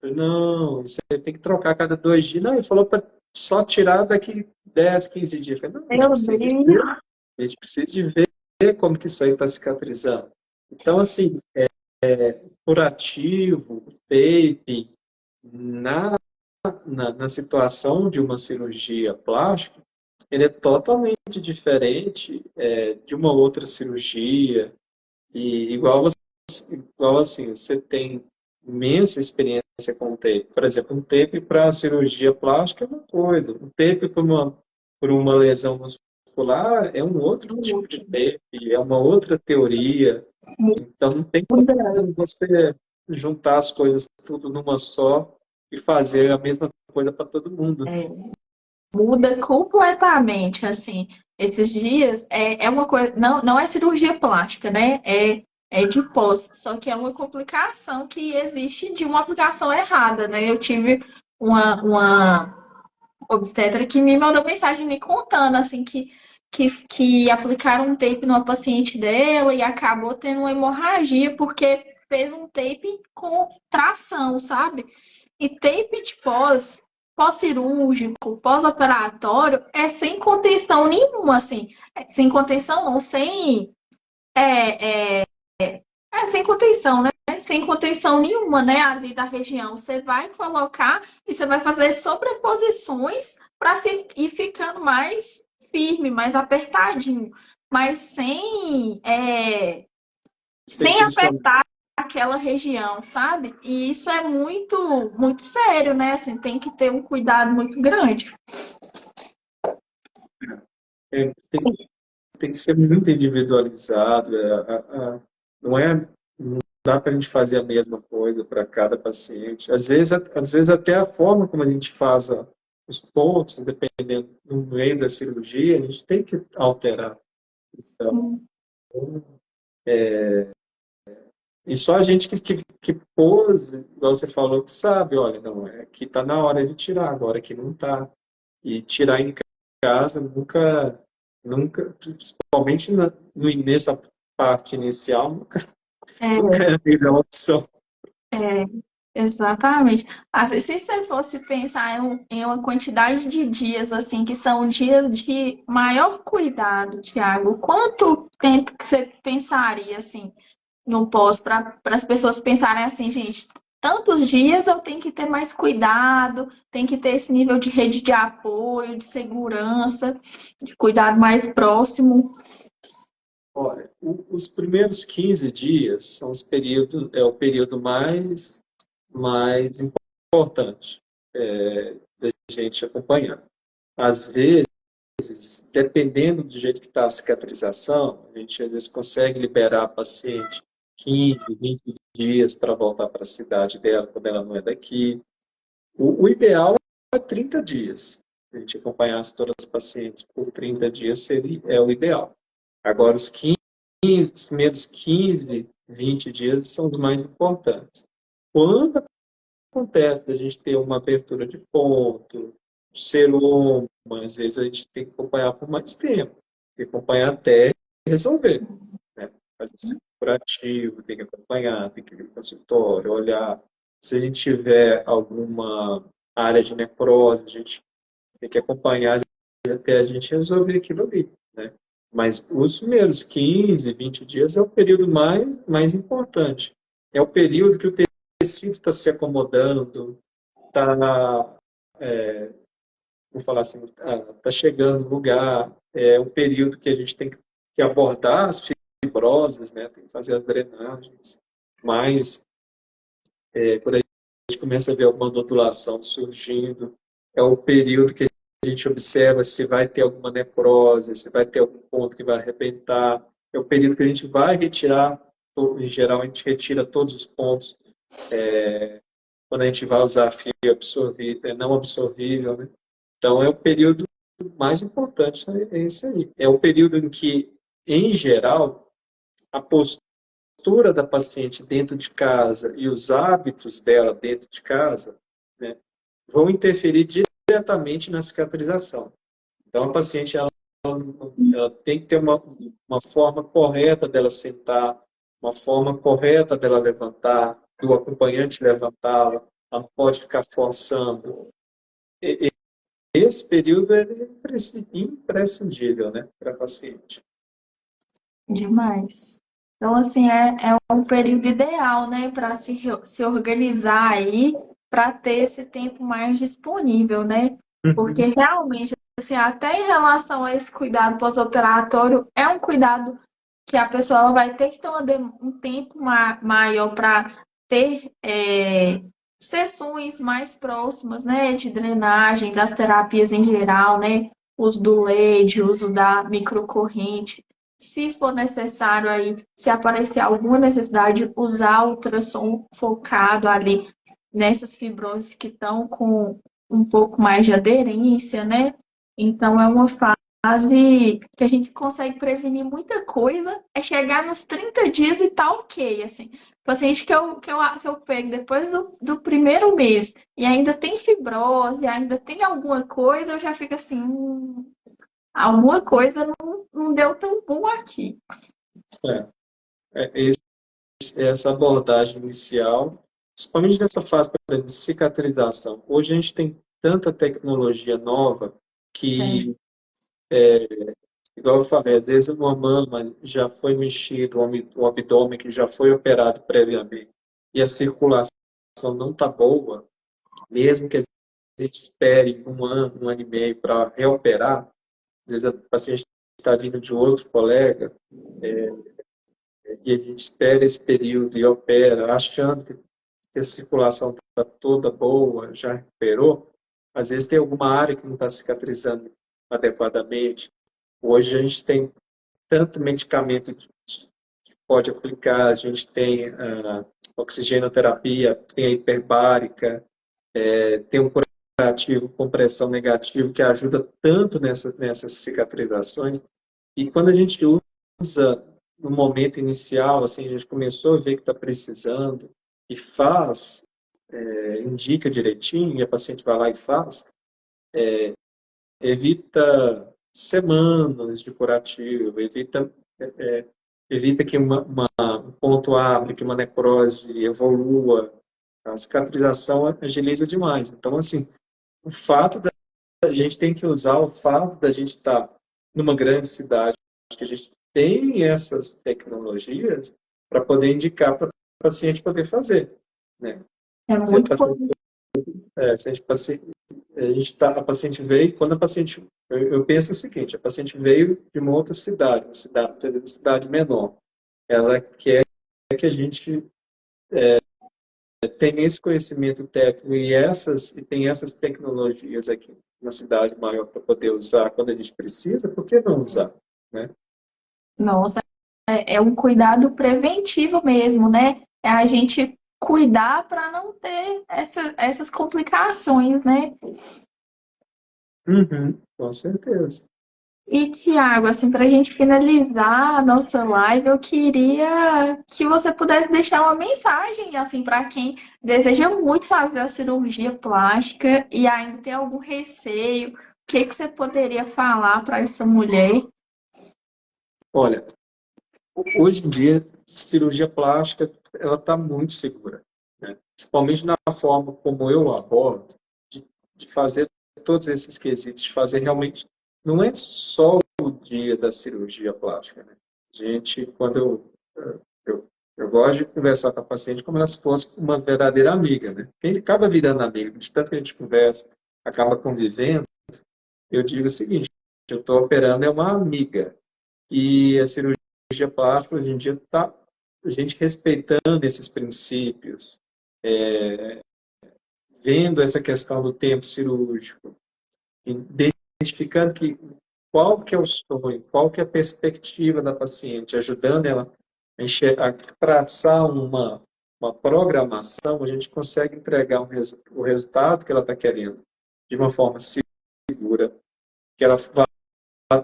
Não, isso aí tem que trocar a cada 2 dias. Não, ele falou para só tirar daqui 10, 15 dias. Eu falei, não, meu Deus. a gente precisa de ver como que isso aí está cicatrizando. Então, assim, curativo, tape, na, na situação de uma cirurgia plástica, ele é totalmente diferente de uma outra cirurgia. E igual assim, você tem imensa experiência com tape. Por exemplo, um tape para cirurgia plástica é uma coisa, um tape por uma lesão muscular é um outro tipo de tape, é uma outra teoria. Então não tem Muda, como você juntar as coisas tudo numa só e fazer a mesma coisa para todo mundo. muda completamente, assim. Esses dias é uma coisa, não é cirurgia plástica, né? É de pós, só que é uma complicação que existe de uma aplicação errada, né? Eu tive uma obstetra que me mandou mensagem me contando, assim, que aplicaram um tape numa paciente dela e acabou tendo uma hemorragia porque fez um tape com tração, sabe? E tape de pós-cirúrgico, pós-operatório, é sem contenção nenhuma, assim. Sem contenção não, é, é, sem contenção, né? Sem contenção nenhuma, né? Ali da região. Você vai colocar e você vai fazer sobreposições para ir ficando mais firme, mais apertadinho, mas sem Perfeccionar. apertar aquela região, sabe? E isso é muito, muito sério, né? Assim, tem que ter um cuidado muito grande. É, tem que ser muito individualizado. Não dá para a gente fazer a mesma coisa para cada paciente. Às vezes até a forma como a gente faz os pontos, dependendo do meio da cirurgia, a gente tem que alterar. Então, Sim. e só a gente que pôs, igual você falou, que sabe, olha, não, aqui está na hora de tirar, agora que não está. E tirar em casa nunca, principalmente nessa parte inicial, nunca É, é a melhor opção. é, exatamente. Assim, se você fosse pensar em uma quantidade de dias, assim, que são dias de maior cuidado, Tiago, quanto tempo que você pensaria, assim, no pós, para as pessoas pensarem assim, gente, tantos dias eu tenho que ter mais cuidado, tem que ter esse nível de rede de apoio, de segurança, de cuidado mais próximo. Olha, os primeiros 15 dias é o período mais importante da gente acompanhar. Às vezes, dependendo do jeito que está a cicatrização, a gente às vezes consegue liberar a paciente 15, 20 dias para voltar para a cidade dela, quando ela não é daqui. O ideal é 30 dias. A gente acompanhasse todas as pacientes por 30 dias é o ideal. Agora, os primeiros 15, 20 dias são os mais importantes. Quando acontece da gente ter uma abertura de ponto, seroma, às vezes a gente tem que acompanhar por mais tempo, tem que acompanhar até resolver, né? Fazer ciclo curativo, tem que acompanhar, tem que ir no consultório, olhar. Se a gente tiver alguma área de necrose, a gente tem que acompanhar até a gente resolver aquilo ali, né? Mas os primeiros 15, 20 dias é o período mais importante. É o período que o tecido está se acomodando, está, vou falar assim, está chegando no lugar. É o período que a gente tem que abordar as fibrosas, né? Tem que fazer as drenagens. Mas quando a gente começa a ver alguma nodulação surgindo, é o período que a gente observa se vai ter alguma necrose, se vai ter algum ponto que vai arrebentar. É o período que a gente vai retirar, em geral, a gente retira todos os pontos. Quando a gente vai usar fio absorvível, não absorvível, né? Então, é o período mais importante, é esse aí. É o período em que, em geral, a postura da paciente dentro de casa e os hábitos dela dentro de casa, né, vão interferir diretamente na cicatrização. Então, a paciente ela tem que ter uma forma correta dela sentar, uma forma correta dela levantar, do acompanhante levantá-la, ela não pode ficar forçando. Esse período é imprescindível, né, para a paciente. Demais. Então, assim, é um período ideal, né, para se organizar aí, para ter esse tempo mais disponível, né? Porque Uhum. realmente, assim, até em relação a esse cuidado pós-operatório, é um cuidado que a pessoa ela vai ter que ter um tempo maior para ter sessões mais próximas, né, de drenagem, das terapias em geral, né, uso do LED, uso da microcorrente. Se for necessário aí, se aparecer alguma necessidade, usar ultrassom focado ali nessas fibroses que estão com um pouco mais de aderência, né? Então é uma fase que a gente consegue prevenir muita coisa, é chegar nos 30 dias e tá ok, assim. Paciente que eu pego depois do primeiro mês e ainda tem fibrose, ainda tem alguma coisa, eu já fico assim, alguma coisa não deu tão bom aqui. É, essa abordagem inicial, principalmente nessa fase de cicatrização. Hoje a gente tem tanta tecnologia nova É, que, igual eu falei, às vezes uma mama já foi mexida, o abdômen que já foi operado previamente, e a circulação não está boa, mesmo que a gente espere um ano e meio para reoperar, às vezes a paciente está vindo de outro colega, e a gente espera esse período e opera, achando que a circulação está toda boa, já recuperou, às vezes tem alguma área que não está cicatrizando adequadamente. Hoje a gente tem tanto medicamento que pode aplicar, a gente tem oxigenoterapia, tem a hiperbárica, tem um curativo com pressão negativo que ajuda tanto nessas cicatrizações. E quando a gente usa no momento inicial, assim, a gente começou a ver que está precisando e faz, indica direitinho, e a paciente vai lá e faz, evita semanas de curativo, evita que um ponto abre, que uma necrose evolua, a cicatrização agiliza demais. Então, assim, o fato da a gente tem que usar o fato da gente estar numa grande cidade, que a gente tem essas tecnologias para poder indicar para o paciente poder fazer, né? é Se a muito paciente, se a gente, a paciente veio, quando a paciente, eu penso o seguinte, a paciente veio de uma outra cidade, uma cidade menor, ela quer que a gente tenha esse conhecimento técnico e tem essas tecnologias aqui na cidade maior para poder usar quando a gente precisa, por que não usar, né? nossa, é um cuidado preventivo mesmo, né? É a gente cuidar para não ter essas complicações, né? Uhum, com certeza. E, Tiago, assim, para a gente finalizar a nossa live, eu queria que você pudesse deixar uma mensagem, assim, para quem deseja muito fazer a cirurgia plástica e ainda tem algum receio. O que que você poderia falar para essa mulher? Olha, hoje em dia, cirurgia plástica, ela está muito segura, né? Principalmente na forma como eu abordo, de fazer todos esses quesitos, de fazer realmente, não é só o dia da cirurgia plástica, né? Gente, eu gosto de conversar com a paciente como ela se fosse uma verdadeira amiga, né? Quem acaba virando amigo, de tanto que a gente conversa, acaba convivendo, eu digo o seguinte, eu estou operando é uma amiga, e a cirurgia cirurgia plástica, hoje em dia, está a gente respeitando esses princípios, vendo essa questão do tempo cirúrgico, identificando qual que é o sonho, qual que é a perspectiva da paciente, ajudando ela a traçar uma programação, a gente consegue entregar o resultado que ela está querendo de uma forma segura, que ela vai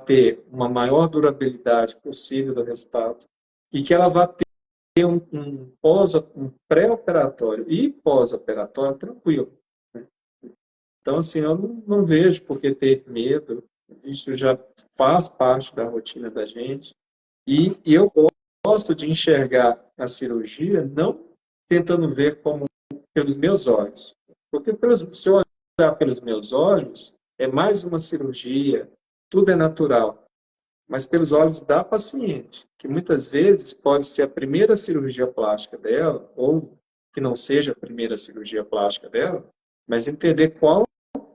ter uma maior durabilidade possível do resultado e que ela vai ter um pré-operatório e pós-operatório tranquilo. Então, assim, eu não vejo por que ter medo, isso já faz parte da rotina da gente, e eu gosto de enxergar a cirurgia não tentando ver como pelos meus olhos, porque se eu olhar pelos meus olhos, é mais uma cirurgia, tudo é natural, mas pelos olhos da paciente, que muitas vezes pode ser a primeira cirurgia plástica dela, ou que não seja a primeira cirurgia plástica dela, mas entender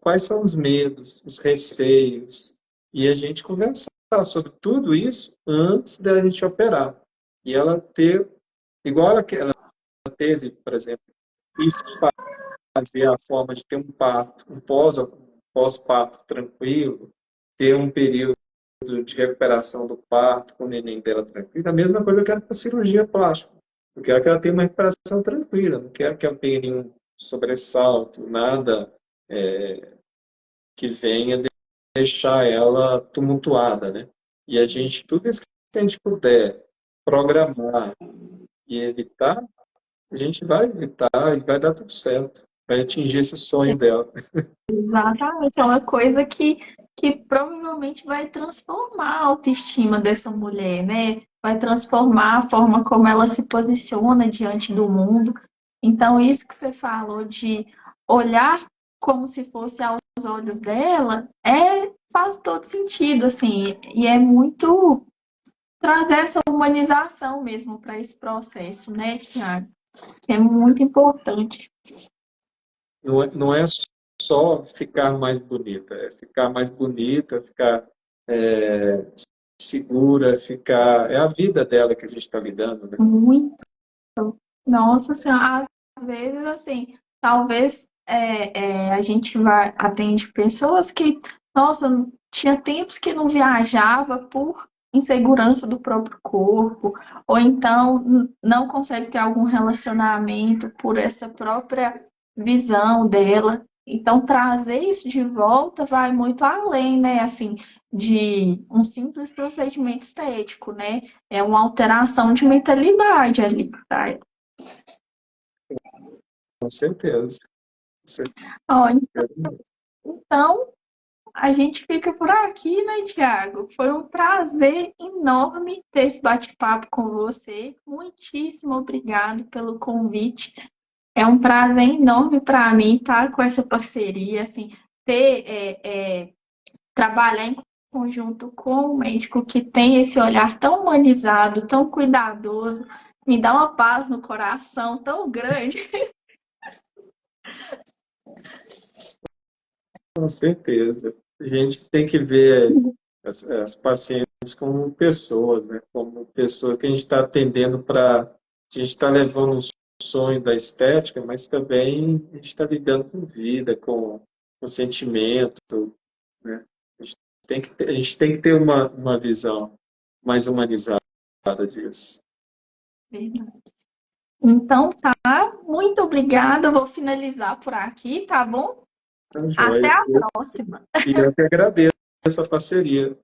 quais são os medos, os receios, e a gente conversar sobre tudo isso antes da gente operar. E ela ter, igual ela teve, por exemplo, isso fazer a forma de ter um parto, um pós-parto tranquilo, ter um período de recuperação do parto com o neném dela tranquilo. A mesma coisa eu quero para a cirurgia plástica. Eu quero que ela tenha uma recuperação tranquila, não quero que ela tenha nenhum sobressalto, nada que venha deixar ela tumultuada, né? E a gente, tudo isso que a gente puder programar e evitar, a gente vai evitar e vai dar tudo certo. Vai atingir esse sonho dela. Exatamente, é uma coisa que provavelmente vai transformar a autoestima dessa mulher, né? Vai transformar a forma como ela se posiciona diante do mundo. Então, isso que você falou de olhar como se fosse aos olhos dela, faz todo sentido, assim, e é muito trazer essa humanização mesmo para esse processo, né, Tiago? Que é muito importante. Não é só ficar mais bonita, é ficar mais bonita, ficar segura, é a vida dela que a gente está lidando, né? Muito. Nossa Senhora, às vezes, assim, talvez a gente atende pessoas que, nossa, tinha tempos que não viajava por insegurança do próprio corpo, ou então não consegue ter algum relacionamento por essa própria visão dela. Então, trazer isso de volta vai muito além, né, assim, de um simples procedimento estético, né? É uma alteração de mentalidade ali, tá? Com certeza. Ó, então, a gente fica por aqui, né, Tiago? Foi um prazer enorme ter esse bate-papo com você. Muitíssimo obrigado pelo convite. É um prazer enorme para mim estar com essa parceria, assim, trabalhar em conjunto com um médico que tem esse olhar tão humanizado, tão cuidadoso, me dá uma paz no coração tão grande. Com certeza. A gente tem que ver as pacientes como pessoas, né? Como pessoas que a gente está atendendo para. A gente está levando o sonho da estética, mas também a gente está lidando com vida, com sentimento, né? A gente tem que ter uma visão mais humanizada disso. Verdade. Então tá, muito obrigada. Eu vou finalizar por aqui, tá bom? Então, Até joia. a próxima. E eu que agradeço a parceria.